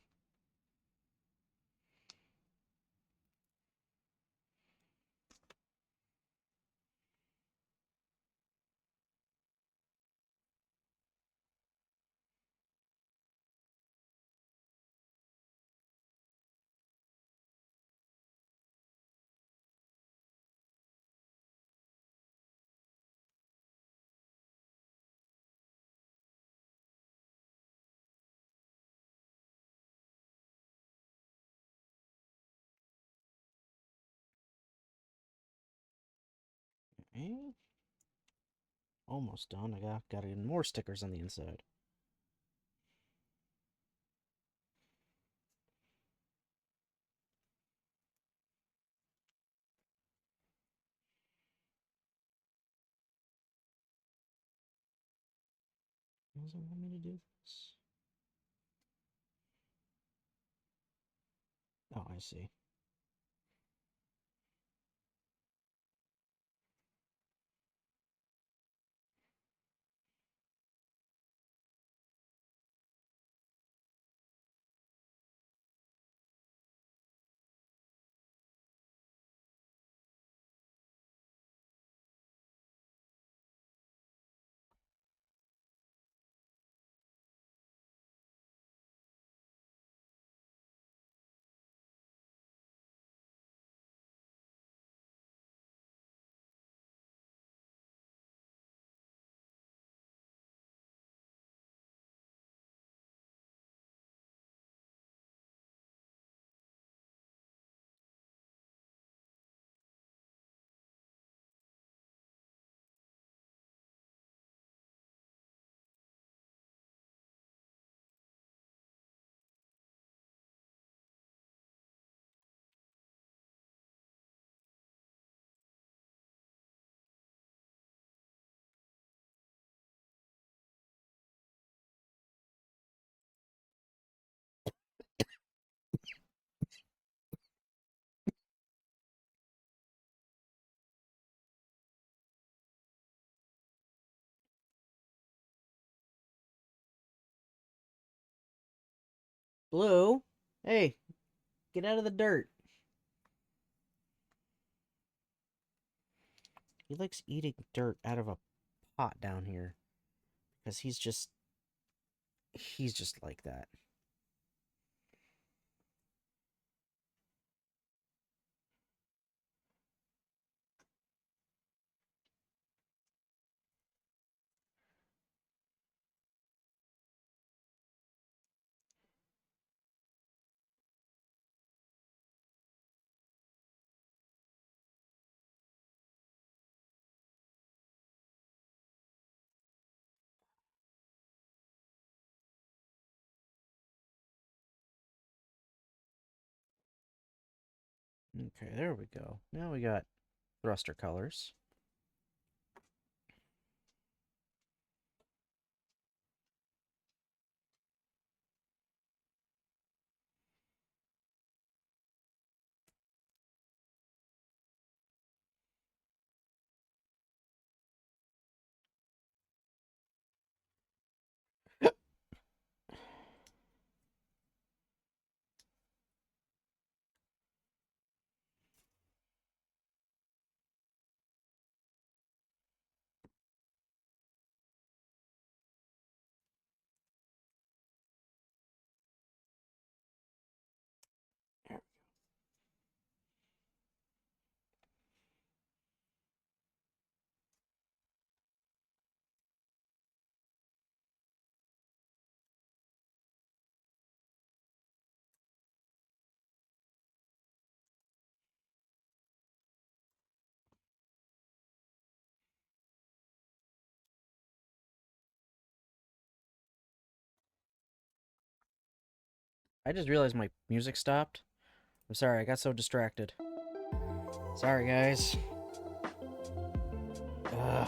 Okay. Almost done. I got even more stickers on the inside. Doesn't want me to do this. Oh, I see. Blue? Hey, get out of the dirt. He likes eating dirt out of a pot down here. Because he's just like that. Okay, there we go. Now we got thruster colors. I just realized my music stopped. I'm sorry, I got so distracted. Sorry, guys. Ugh.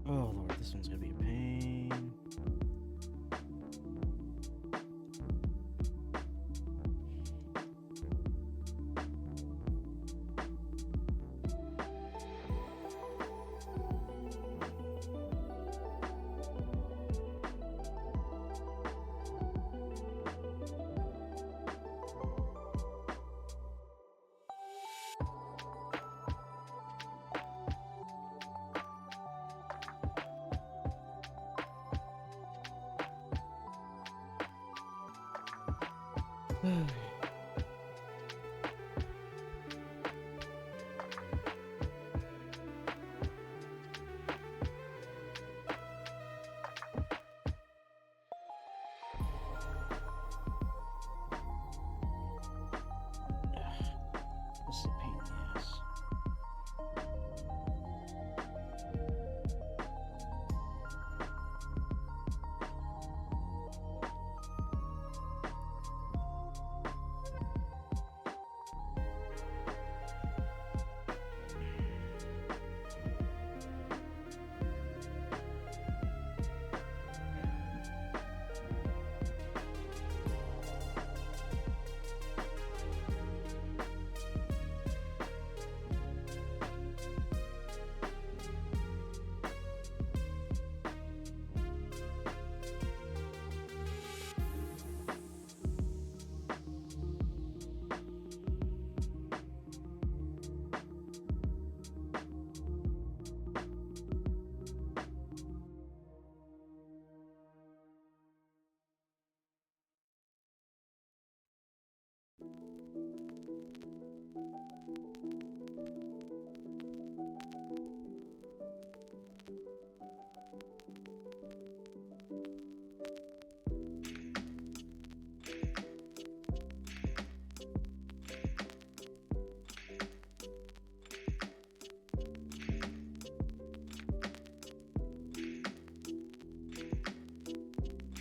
Oh lord, this one's gonna be a pain. This is a pain in the ass.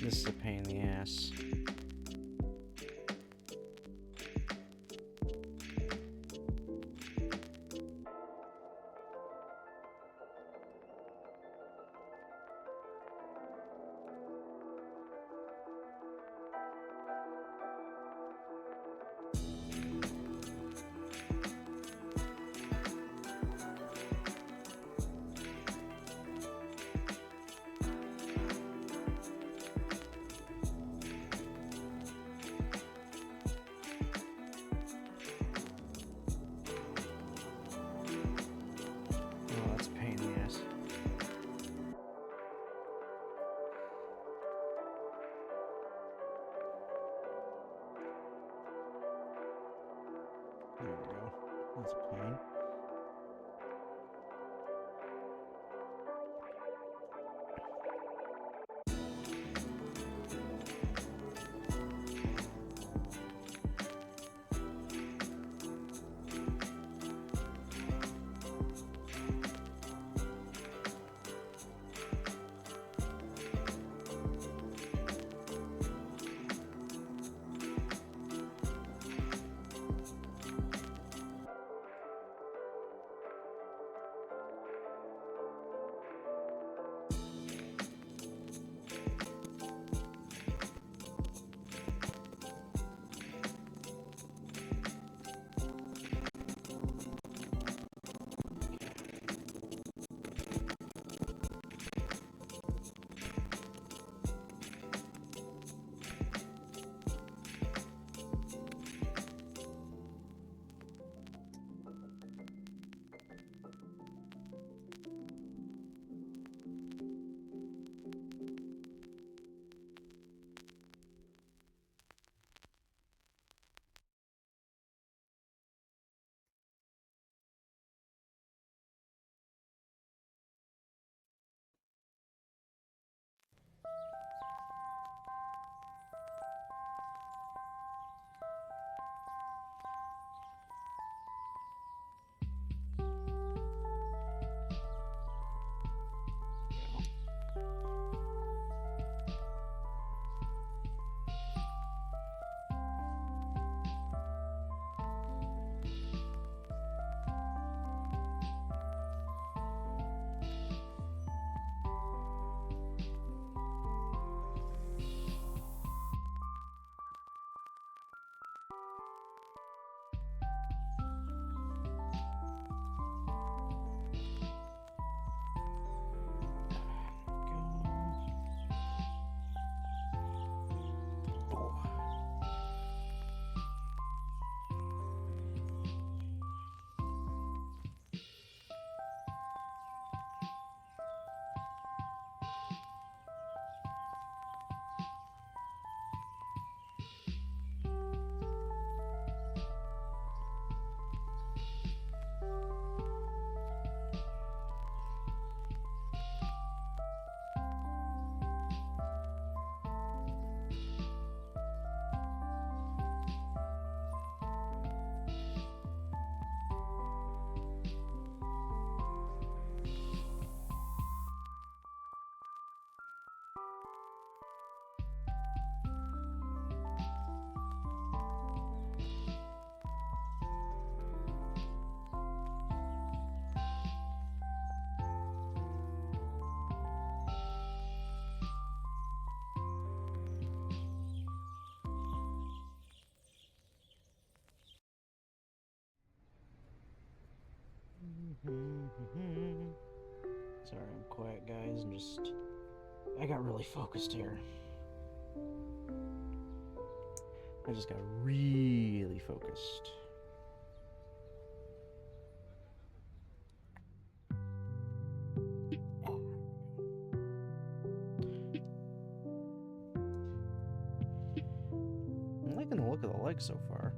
This is a pain in the ass. Oh, that's a pain in the ass. There we go. That's a pain. Sorry, I'm quiet, guys. I got really focused here. I just got really focused. I'm liking the look of the legs so far.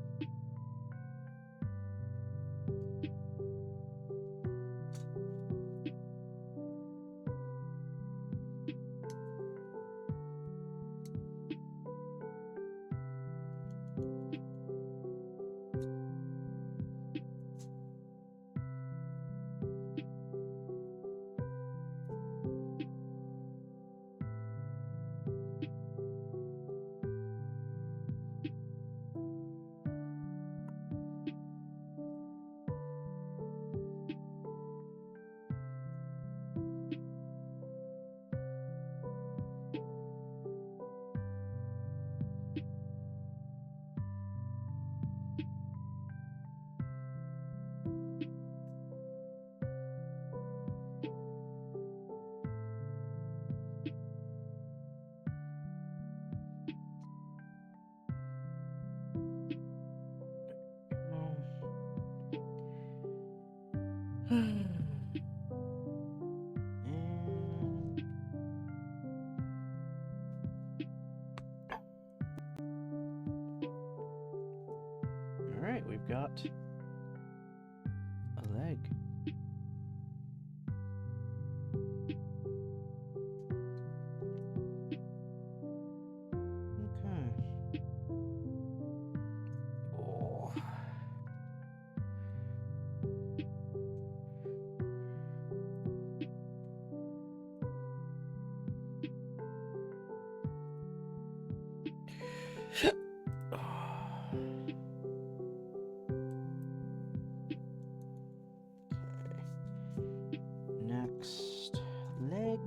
we've got a leg. Okay. Oh. Next leg.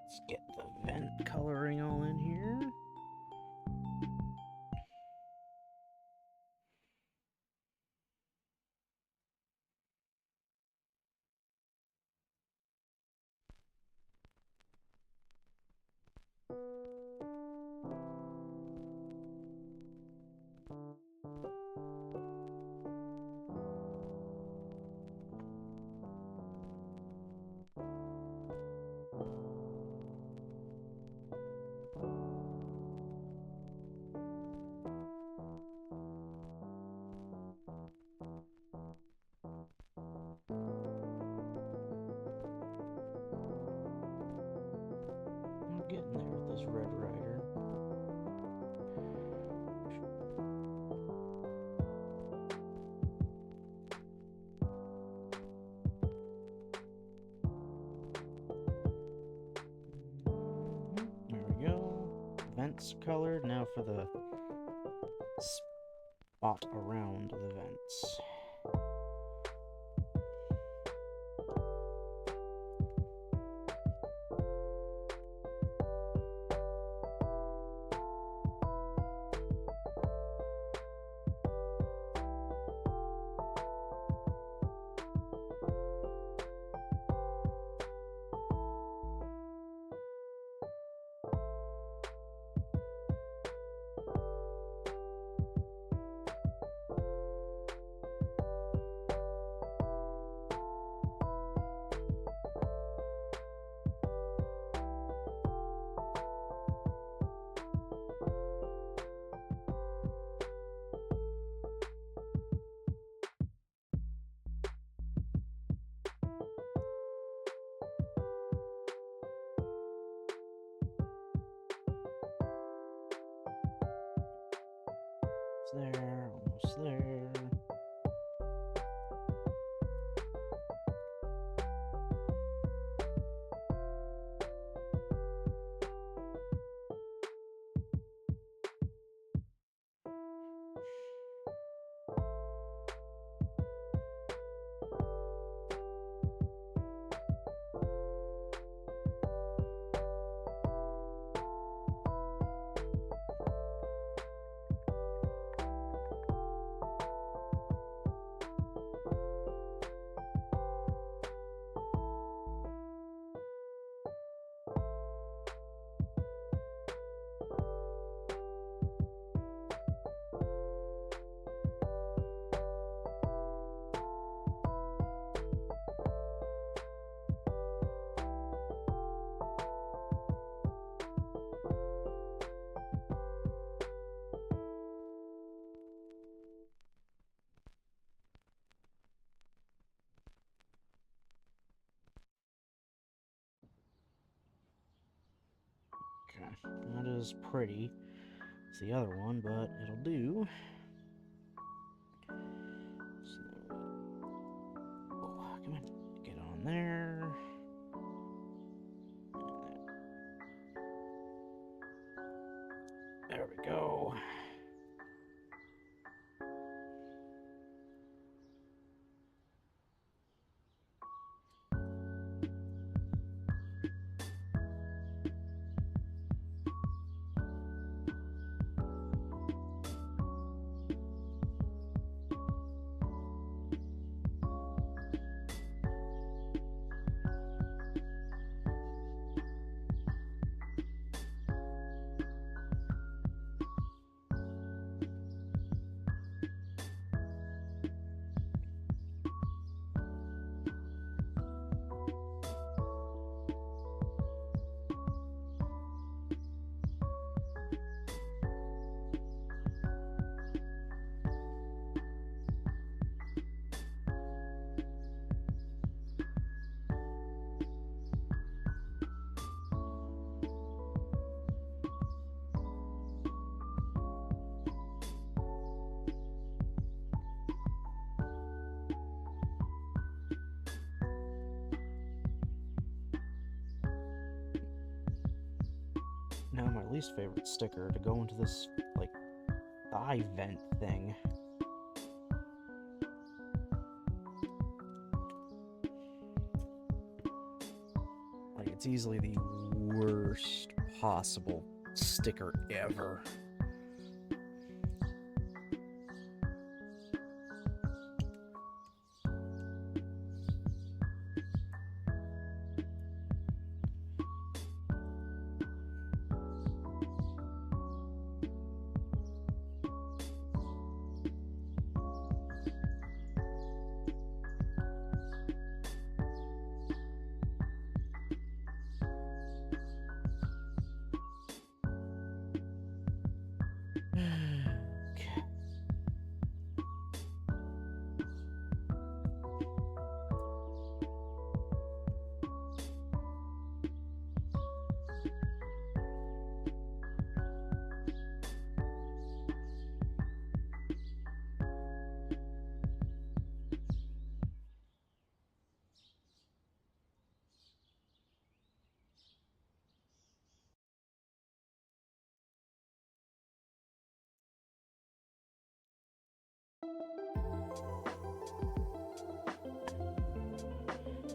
Let's get the vent coloring all in here. I'm getting there with this Red Rider. There we go. Vents colored. Now for the spot around the vents. There, almost there. Okay, not as pretty as the other one, but it'll do. So, oh, come on, get on there. There we go. Now my least favorite sticker to go into this, like, thigh vent thing. Like, it's easily the worst possible sticker ever.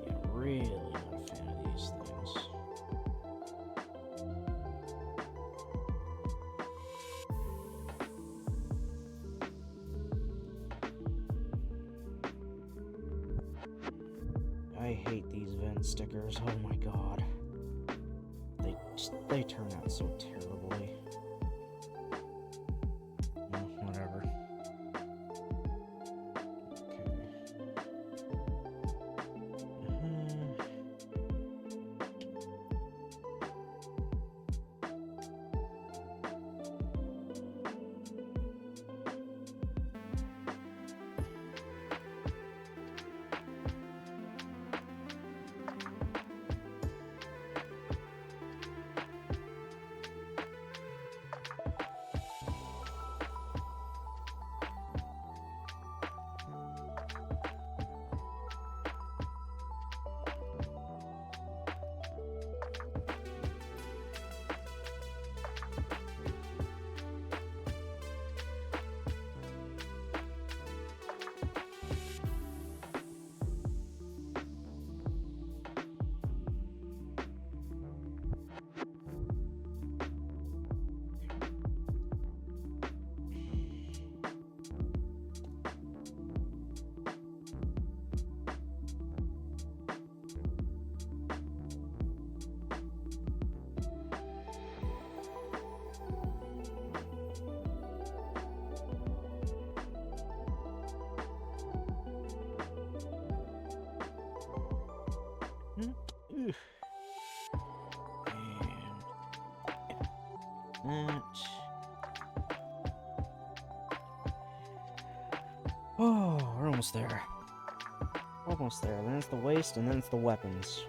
Yeah, really not a fan of these things. I hate these vent stickers. Oh my god. They turn out so terribly. Whatever. And that. Oh, we're almost there. Almost there. Then it's the waist, and then it's the weapons.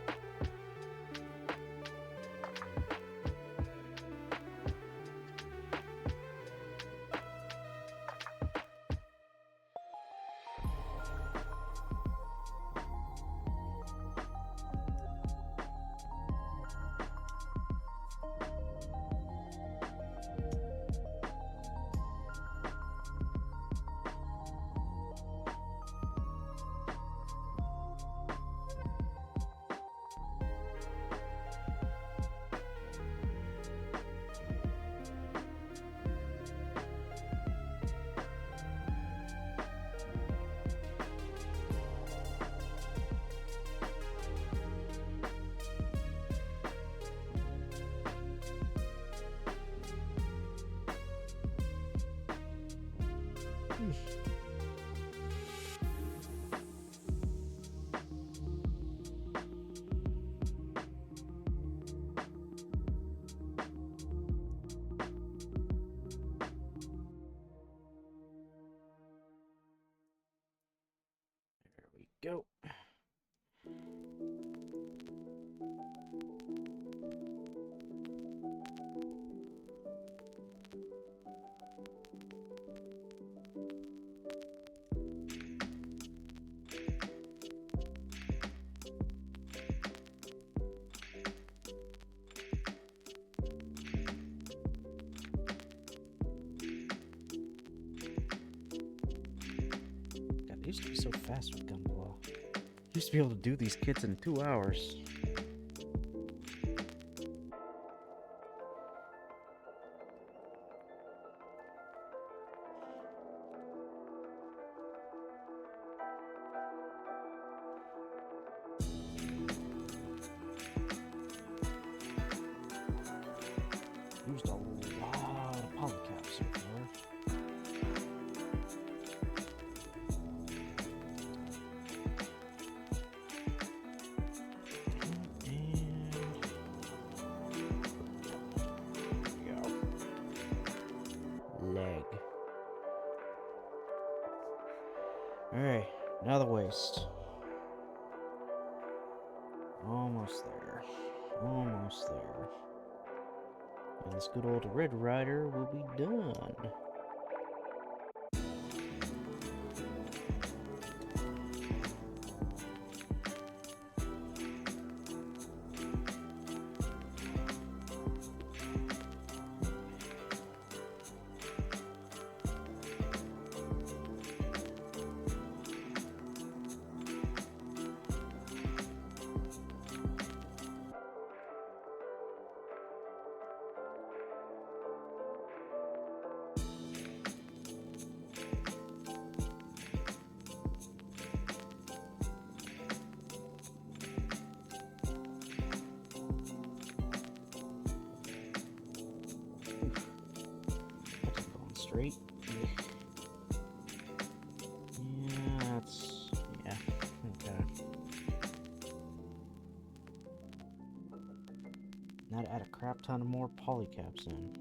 Go. God, I used to be so fast with Gunpla. Used to be able to do these kits in 2 hours. Used a lot of polycaps so far. Leg. Alright, now the waist. Almost there. Almost there. And this good old Red Rider will be done. Straight. Yeah, that's... yeah, okay. Now to add a crap ton of more polycaps in.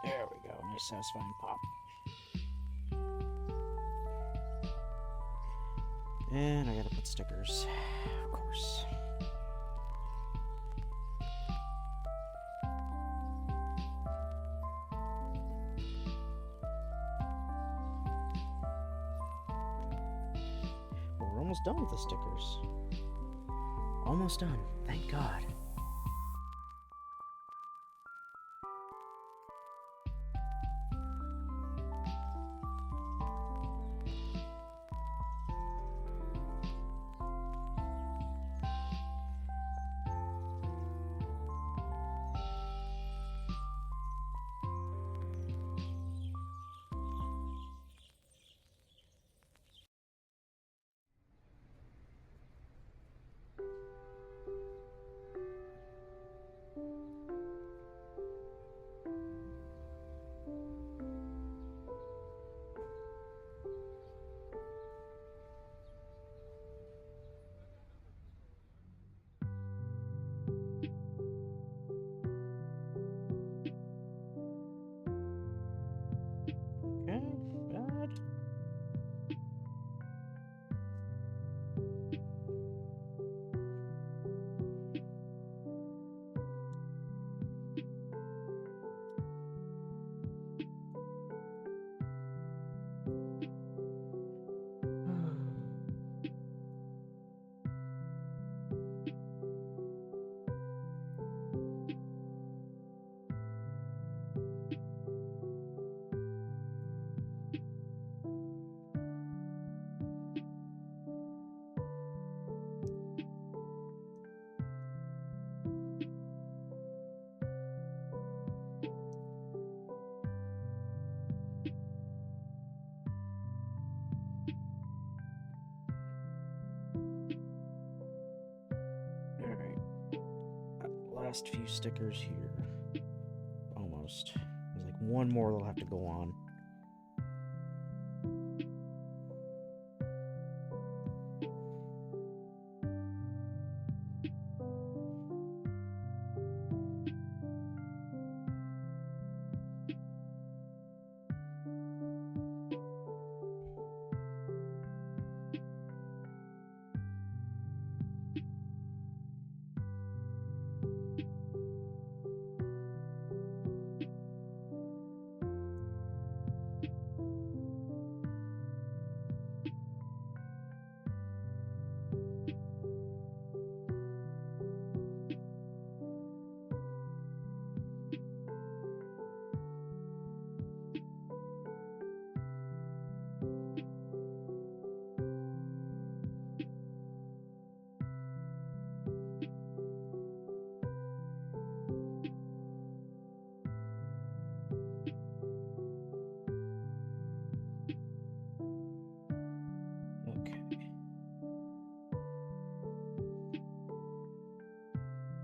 There we go, nice satisfying pop. And I gotta put stickers, of course. But we're almost done with the stickers. Almost done, thank God. last few stickers here. Almost. There's like one more that'll have to go on.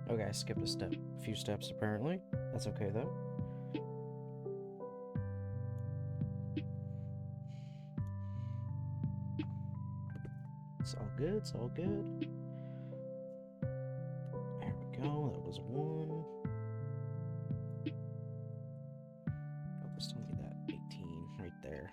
Okay, I skipped a few steps apparently. That's okay though. It's all good, it's all good. There we go, that was one. Oh, let's tell me that 18 right there.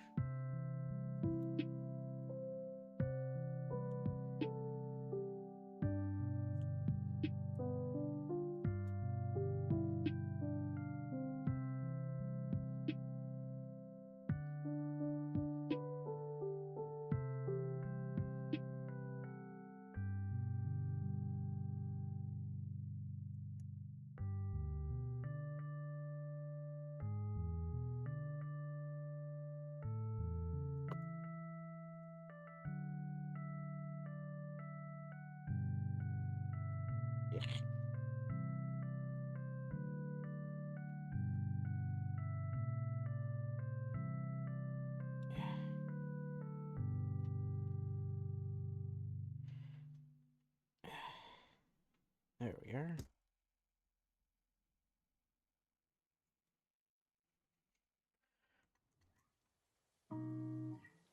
There we are.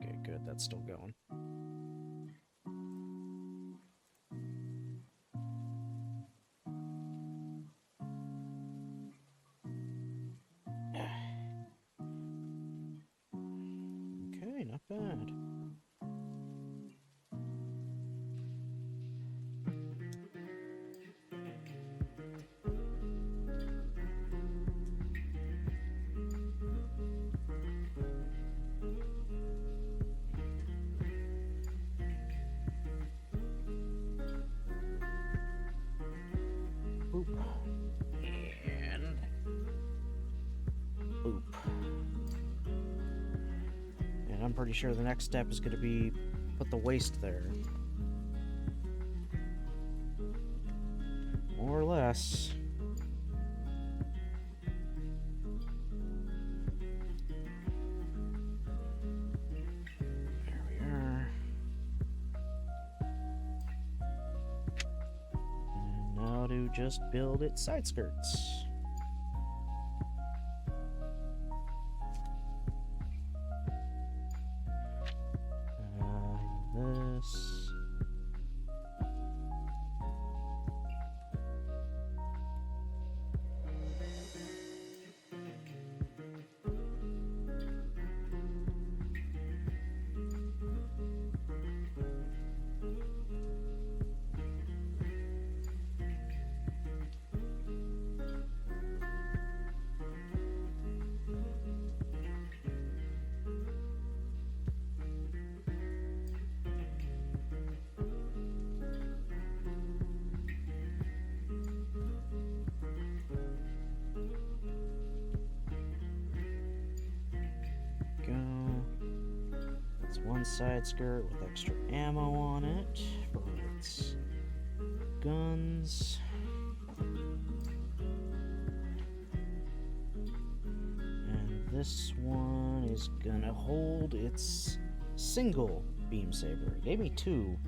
Okay, good, that's still going. Okay, not bad. Boop. And boop. And I'm pretty sure the next step is going to be put the waist there. More or less. There we are. And now to just build its side skirts. This. One side skirt with extra ammo on it for its guns. And this one is gonna hold its single beam saber. It gave me two,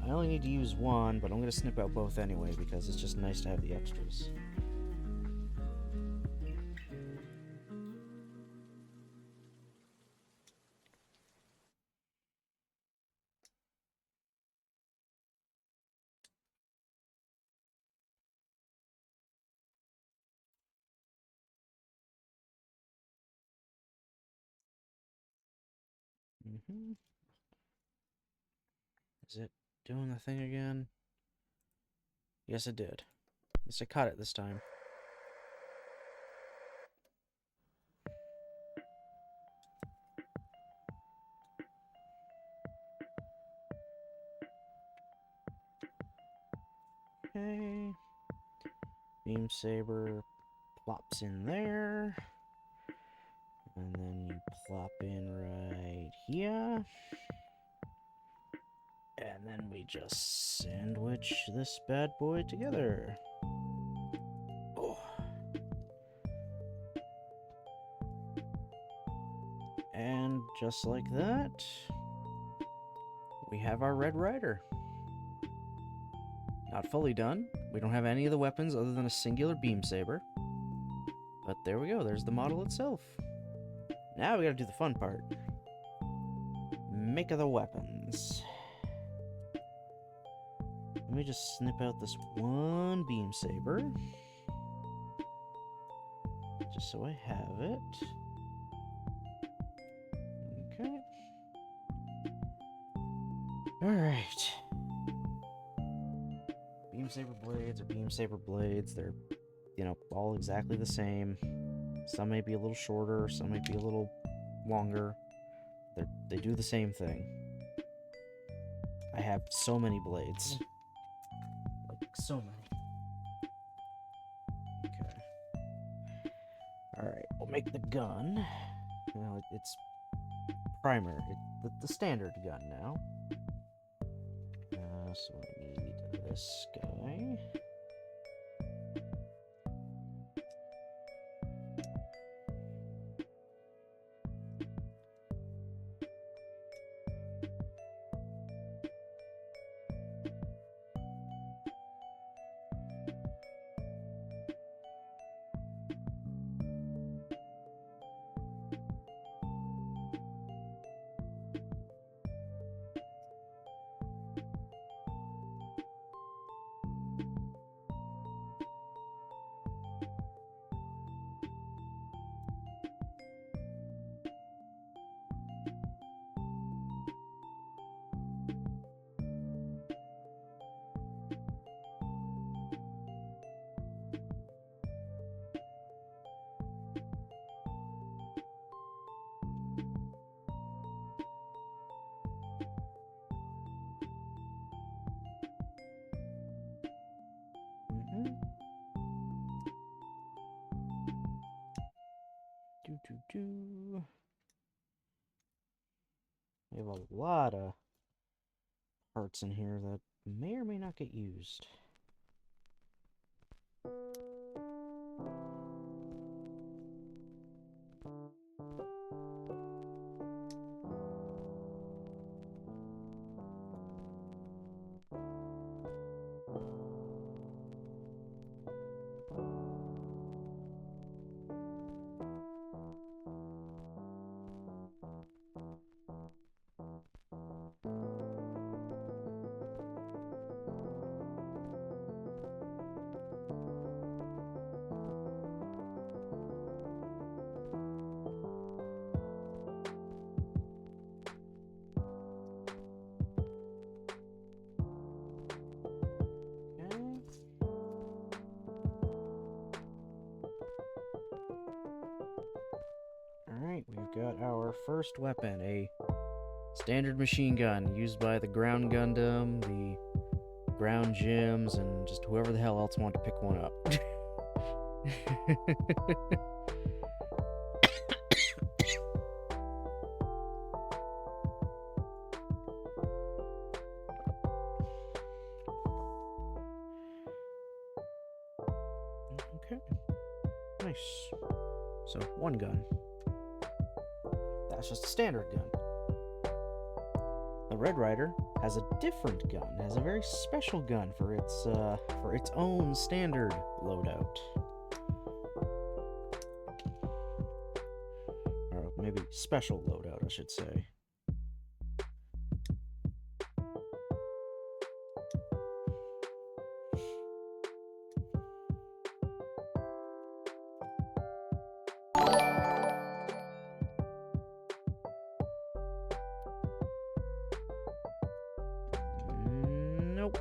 I only need to use one, but I'm going to snip out both anyway because it's just nice to have the extras. Is it doing the thing again? Yes, it did. At least I caught it this time. Okay. Beam saber plops in there. And then you plop in right here. And then we just sandwich this bad boy together. Oh. And just like that, we have our Red Rider. Not fully done. We don't have any of the weapons other than a singular beam saber. But there we go, there's the model itself. Now we gotta do the fun part. Make of the weapons. Let me just snip out this one beam saber. Just so I have it. Okay. Alright. Beam saber blades are beam saber blades. They're, you know, all exactly the same. Some may be a little shorter, some may be a little longer. They do the same thing. I have so many blades. Like, so many. Okay. Alright, we'll make the gun. Well, it's primer. The standard gun now. So I need this guy. We have a lot of parts in here that may or may not get used. Alright, we've got our first weapon, a standard machine gun used by the ground Gundam, the ground gyms, and just whoever the hell else wanted to pick one up. Okay. Nice. So, one gun. That's just a standard gun. The Red Rider has a different gun, has a very special gun for its own standard loadout. Or maybe special loadout, I should say. Nope.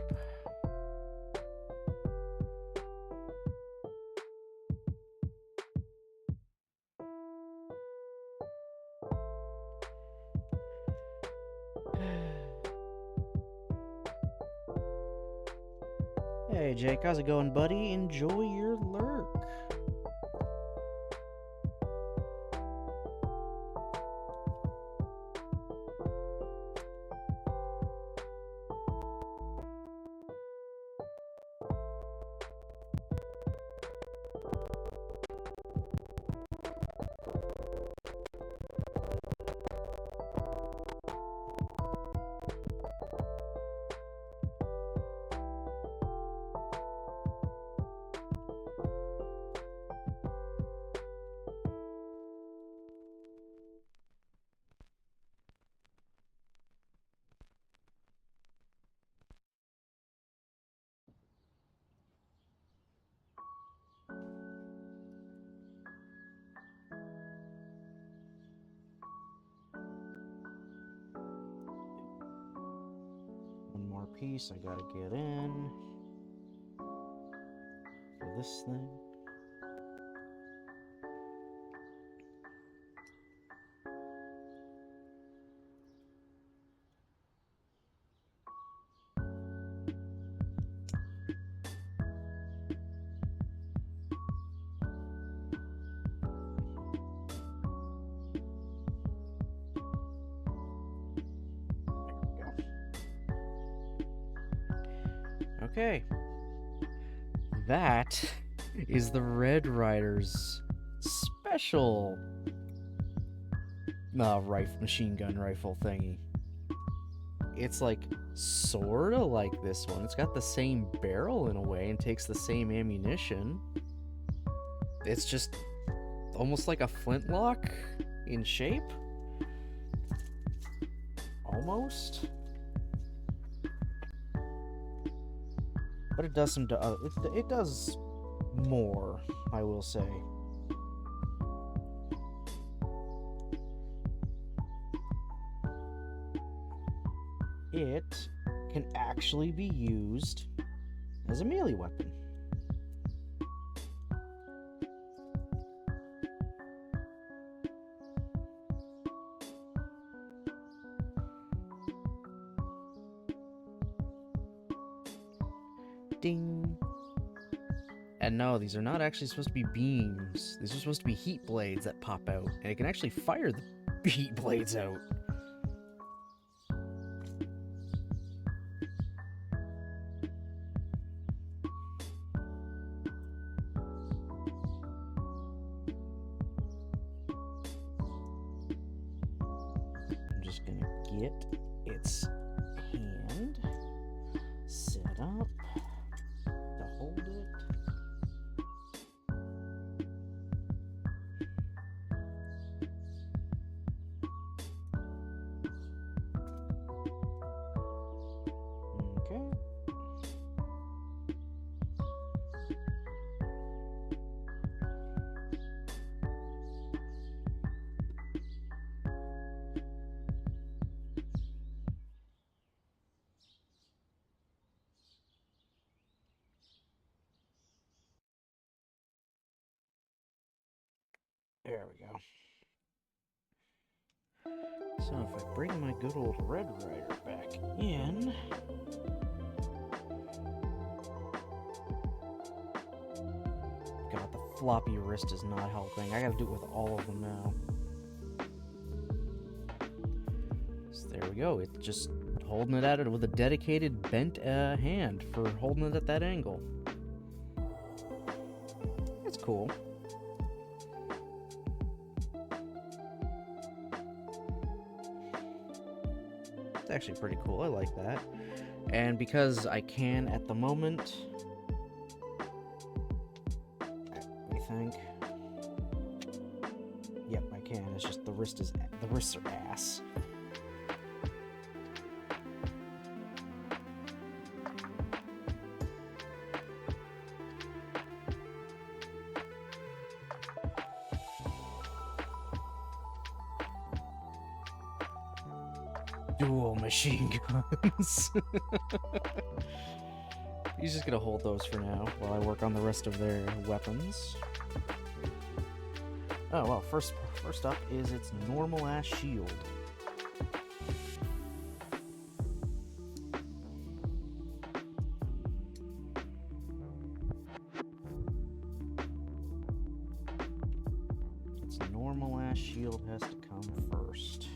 Hey Jake, how's it going, buddy? Enjoy your lurk. One more piece I gotta get in for this thing. Okay. That is the Red Rider's special machine gun rifle thingy. It's like sorta like this one. It's got the same barrel in a way and takes the same ammunition. It's just almost like a flintlock in shape. Almost. But it does some. It does more, I will say. It can actually be used as a melee weapon. Ding. And no, these are not actually supposed to be beams. These are supposed to be heat blades that pop out, and it can actually fire the heat blades out. I'm just gonna get its hand set up to hold it. Okay. There we go. So if I bring my good old Red Rider back in, God, the floppy wrist is not helping. I gotta do it with all of them now. So there we go. It's just holding it at it with a dedicated bent hand for holding it at that angle. It's cool. It's actually pretty cool. I like that. And because I can at the moment, let me think. Yep, I can. It's just the wrists are ass. Dual machine guns. He's just gonna hold those for now while I work on the rest of their weapons. Oh well, first up is its normal ass shield. Its normal ass shield has to come first.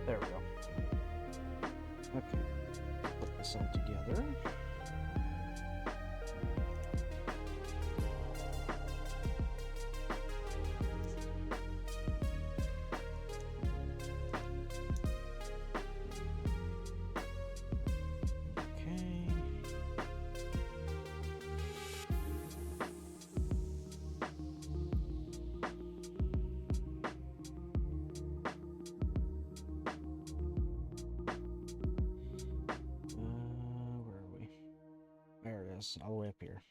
There we go. Okay. Put this all together. All the way up here.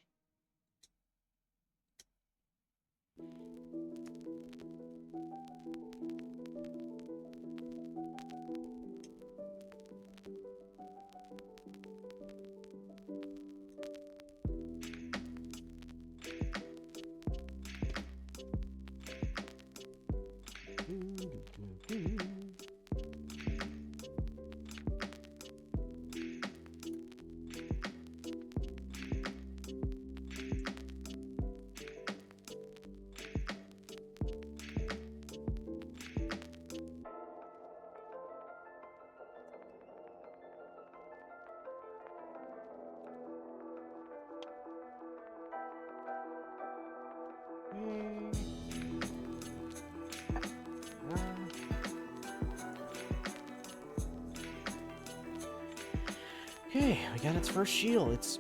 Okay, I got its first shield. It's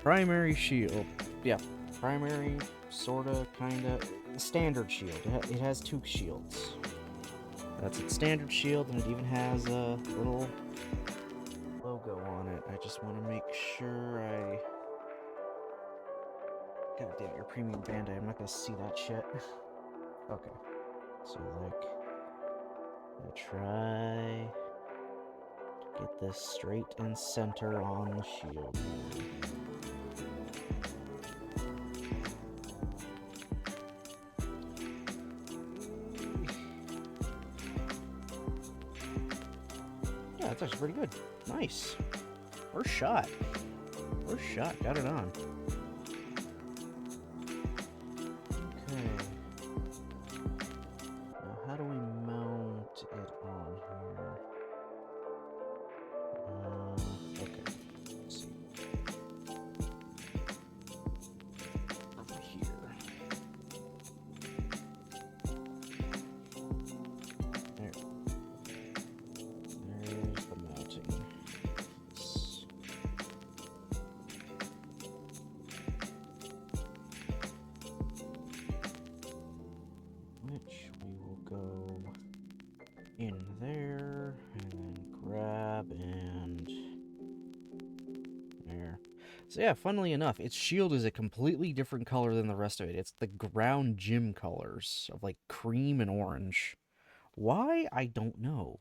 primary shield. Yeah, primary, sorta, kinda, standard shield. It has two shields. That's its standard shield, and it even has a little logo on it. I just want to make sure I... God damn it, your premium Band-Aid. I'm not gonna see that shit. Okay. So, like, I'm gonna try to get this straight and center on the shield. Yeah, that's actually pretty good. Nice. First shot. First shot. Got it on. in there, and then grab and there. So yeah, funnily enough, its shield is a completely different color than the rest of it. It's the ground gym colors of like cream and orange. Why? I don't know.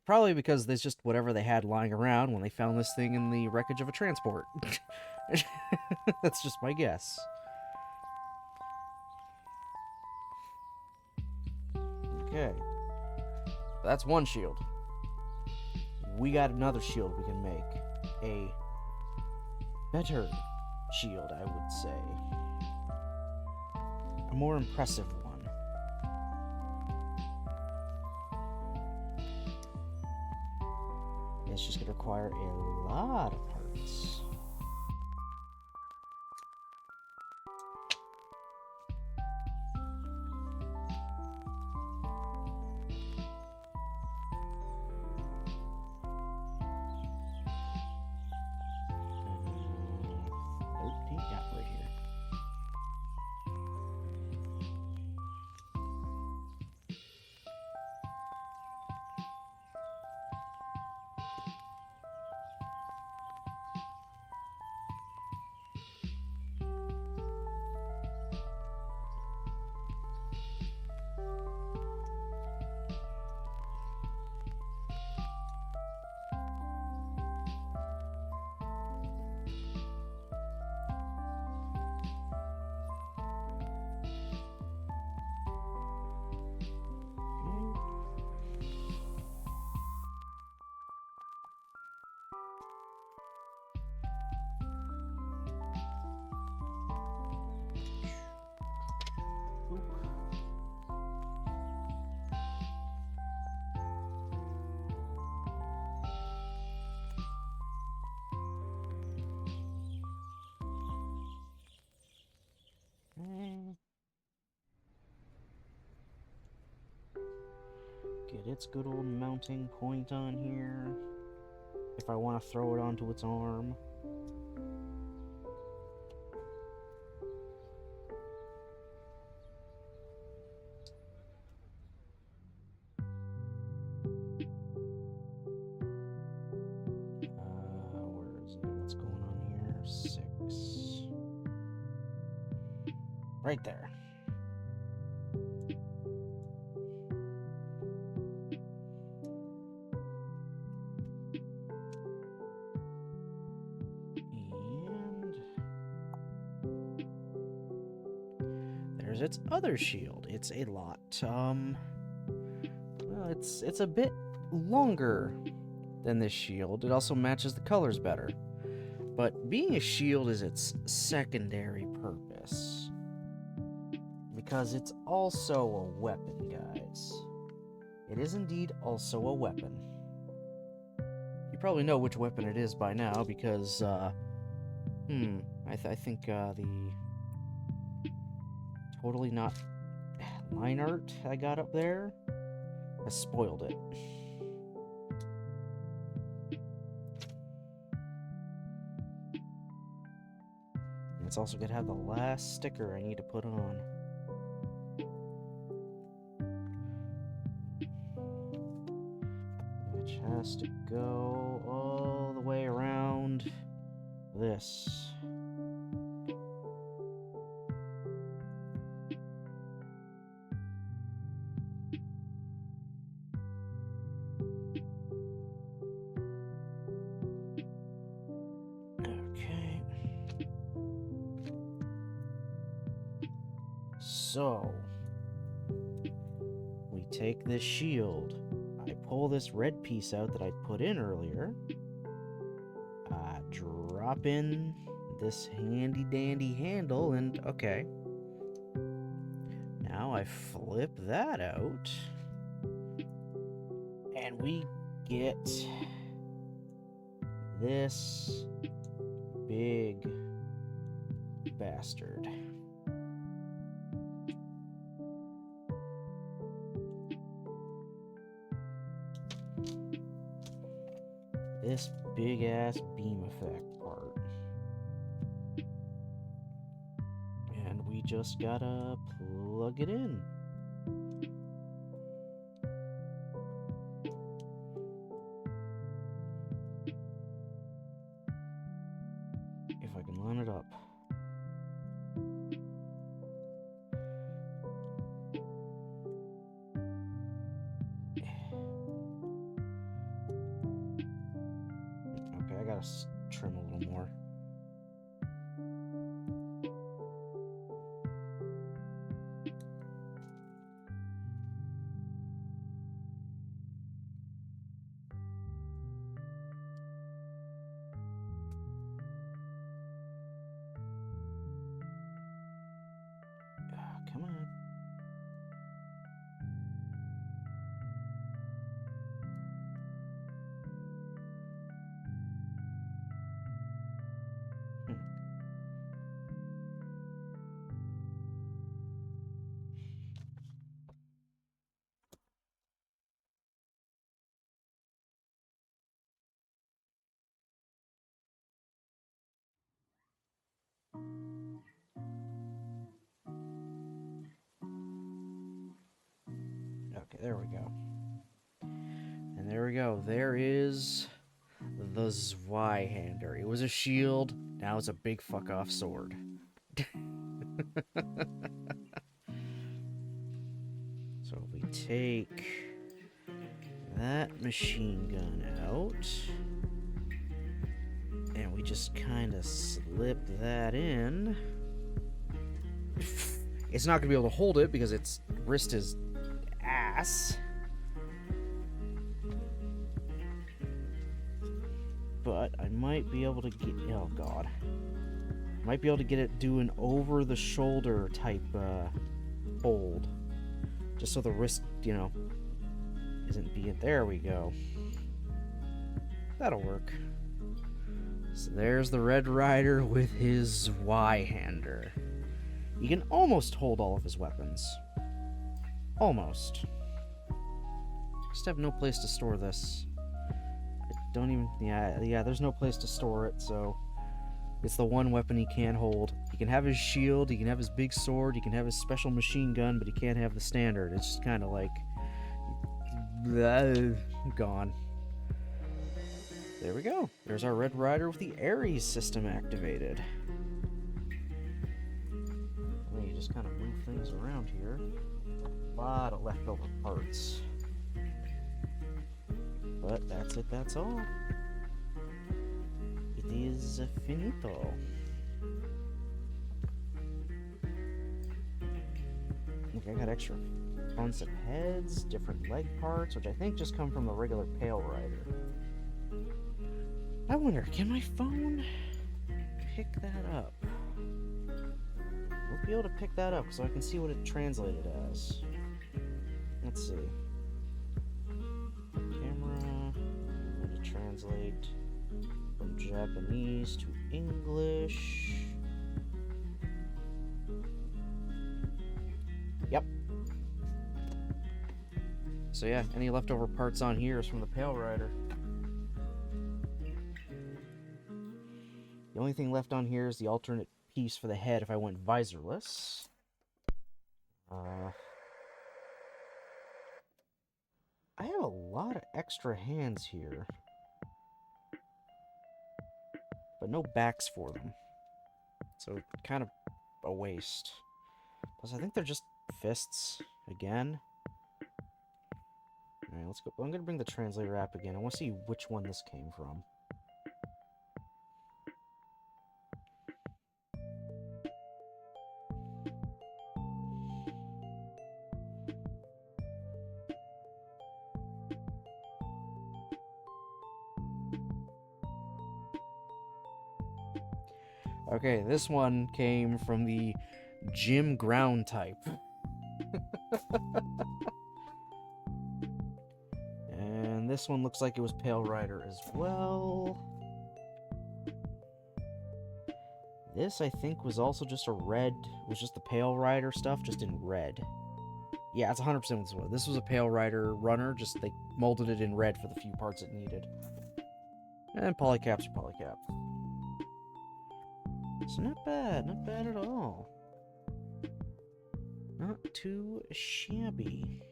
Probably because there's just whatever they had lying around when they found this thing in the wreckage of a transport. That's just my guess. Okay. That's one shield. We got another shield we can make. A better shield, I would say. A more impressive one. It's just going to require a lot of parts. Right here. Get its good old mounting point on here. If I want to throw it onto its arm. Where is it? What's going on here? 6. Right there. There's its other shield. It's a lot, well, it's a bit longer than this shield. It also matches the colors better. But being a shield is its secondary purpose. Because it's also a weapon, guys. It is indeed also a weapon. You probably know which weapon it is by now, because, I think, the totally not line art I got up there has spoiled it. And it's also gonna have the last sticker I need to put on. Which has to go all the way around this. So, we take this shield, I pull this red piece out that I put in earlier, I drop in this handy dandy handle, and okay. Now I flip that out, and we get this big bastard. This big ass beam effect part. And we just gotta plug it in. If I can line it up. Okay, I gotta trim a little more. Come on. Okay, there we go. And there we go. There is the Zweihander. It was a shield, now it's a big fuck off sword. So we take that machine gun out, and we just kind of slip that in. It's not going to be able to hold it because its wrist is ass. But I might be able to get... Oh, God. Might be able to get it doing over-the-shoulder type hold. Just so the wrist, you know, isn't being... There we go. That'll work. So there's the Red Rider with his Zweihander. You can almost hold all of his weapons. Almost. Just have no place to store this. I don't even... Yeah, there's no place to store it, so... It's the one weapon he can't hold. He can have his shield, he can have his big sword, he can have his special machine gun, but he can't have the standard. It's just kind of like... gone. There we go. There's our Red Rider with the Ares system activated. And you just kind of move things around here. A lot of leftover parts. But that's it, that's all. It is finito. Look, I got extra fronts of heads, different leg parts, which I think just come from the regular Pale Rider. I wonder, can my phone pick that up? We'll be able to pick that up so I can see what it translated as. Let's see. Camera. I'm going to translate from Japanese to English. Yep. So yeah, any leftover parts on here is from the Pale Rider. The only thing left on here is the alternate piece for the head if I went visorless. I have a lot of extra hands here, but no backs for them. So kind of a waste. Plus, I think they're just fists again. Alright, let's go. I'm going to bring the translator app again. I want to see which one this came from. Okay, this one came from the Gym Ground type. And this one looks like it was Pale Rider as well. This, I think, was also just a red... was just the Pale Rider stuff, just in red. Yeah, it's 100% this one. This was a Pale Rider runner, just they molded it in red for the few parts it needed. And polycaps are polycap. So not bad at all. Not too shabby.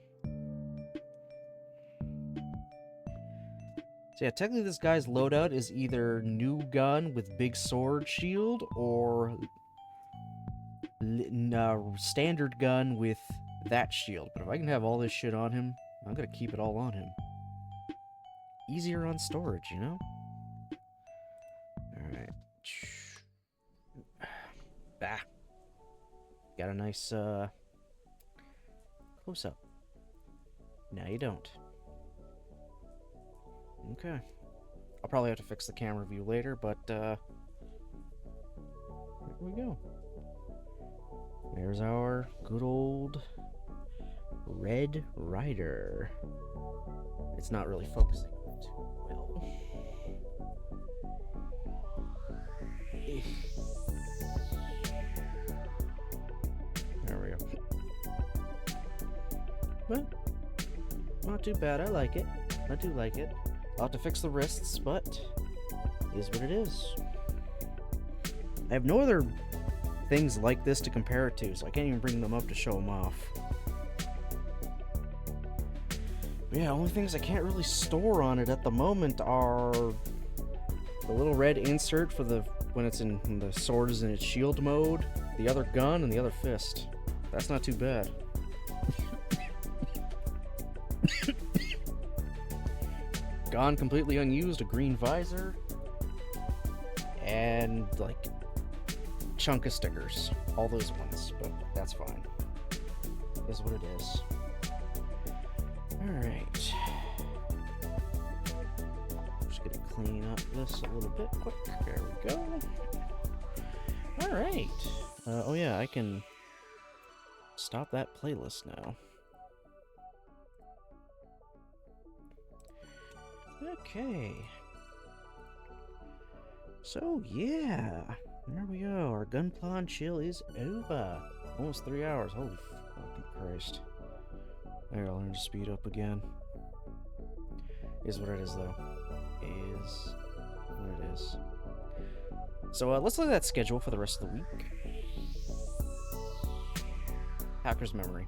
So yeah, technically this guy's loadout is either new gun with big sword shield or standard gun with that shield. But if I can have all this shit on him, I'm gonna keep it all on him. Easier on storage, you know? Alright. Bah. Got a nice, close up. No, you don't. Okay. I'll probably have to fix the camera view later, but, here we go. There's our good old Red Rider. It's not really focusing too well. There we go. Well, not too bad. I like it. I do like it. I'll have to fix the wrists, but it is what it is. I have no other things like this to compare it to, so I can't even bring them up to show them off. But yeah, only things I can't really store on it at the moment are the little red insert for the when it's in the sword is in its shield mode, the other gun, and the other fist. That's not too bad. Gone completely unused, a green visor, and like chunk of stickers. All those ones, but that's fine. It is what it is. Alright. Just gonna clean up this a little bit quick. There we go. Alright. Oh yeah, I can stop that playlist now. Okay. So yeah, there we go. Our Gunpla chill is over. Almost 3 hours. Holy fucking Christ. I gotta learn to speed up again. Is what it is, though. Is what it is. So let's look at that schedule for the rest of the week. Hacker's Memory.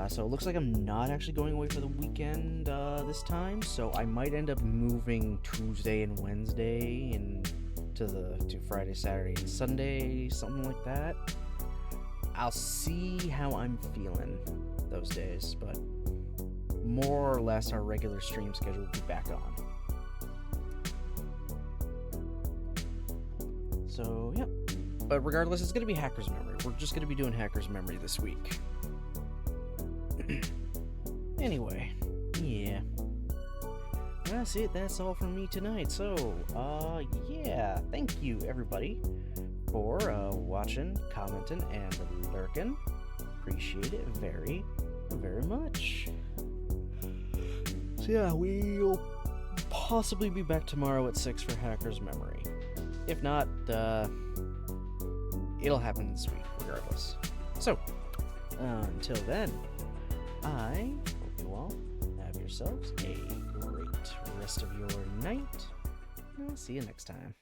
So it looks like I'm not actually going away for the weekend this time, so I might end up moving Tuesday and Wednesday to Friday, Saturday, and Sunday, something like that. I'll see how I'm feeling those days, but more or less our regular stream schedule will be back on. So, yeah. But regardless, it's going to be Hacker's Memory. We're just going to be doing Hacker's Memory this week. Anyway, yeah. That's it. That's all from me tonight. So, yeah. Thank you, everybody, for watching, commenting, and lurking. Appreciate it very, very much. So, yeah, we'll possibly be back tomorrow at 6 for Hacker's Memory. If not, it'll happen this week, regardless. So, until then, I hope you all have yourselves a great rest of your night. I'll see you next time.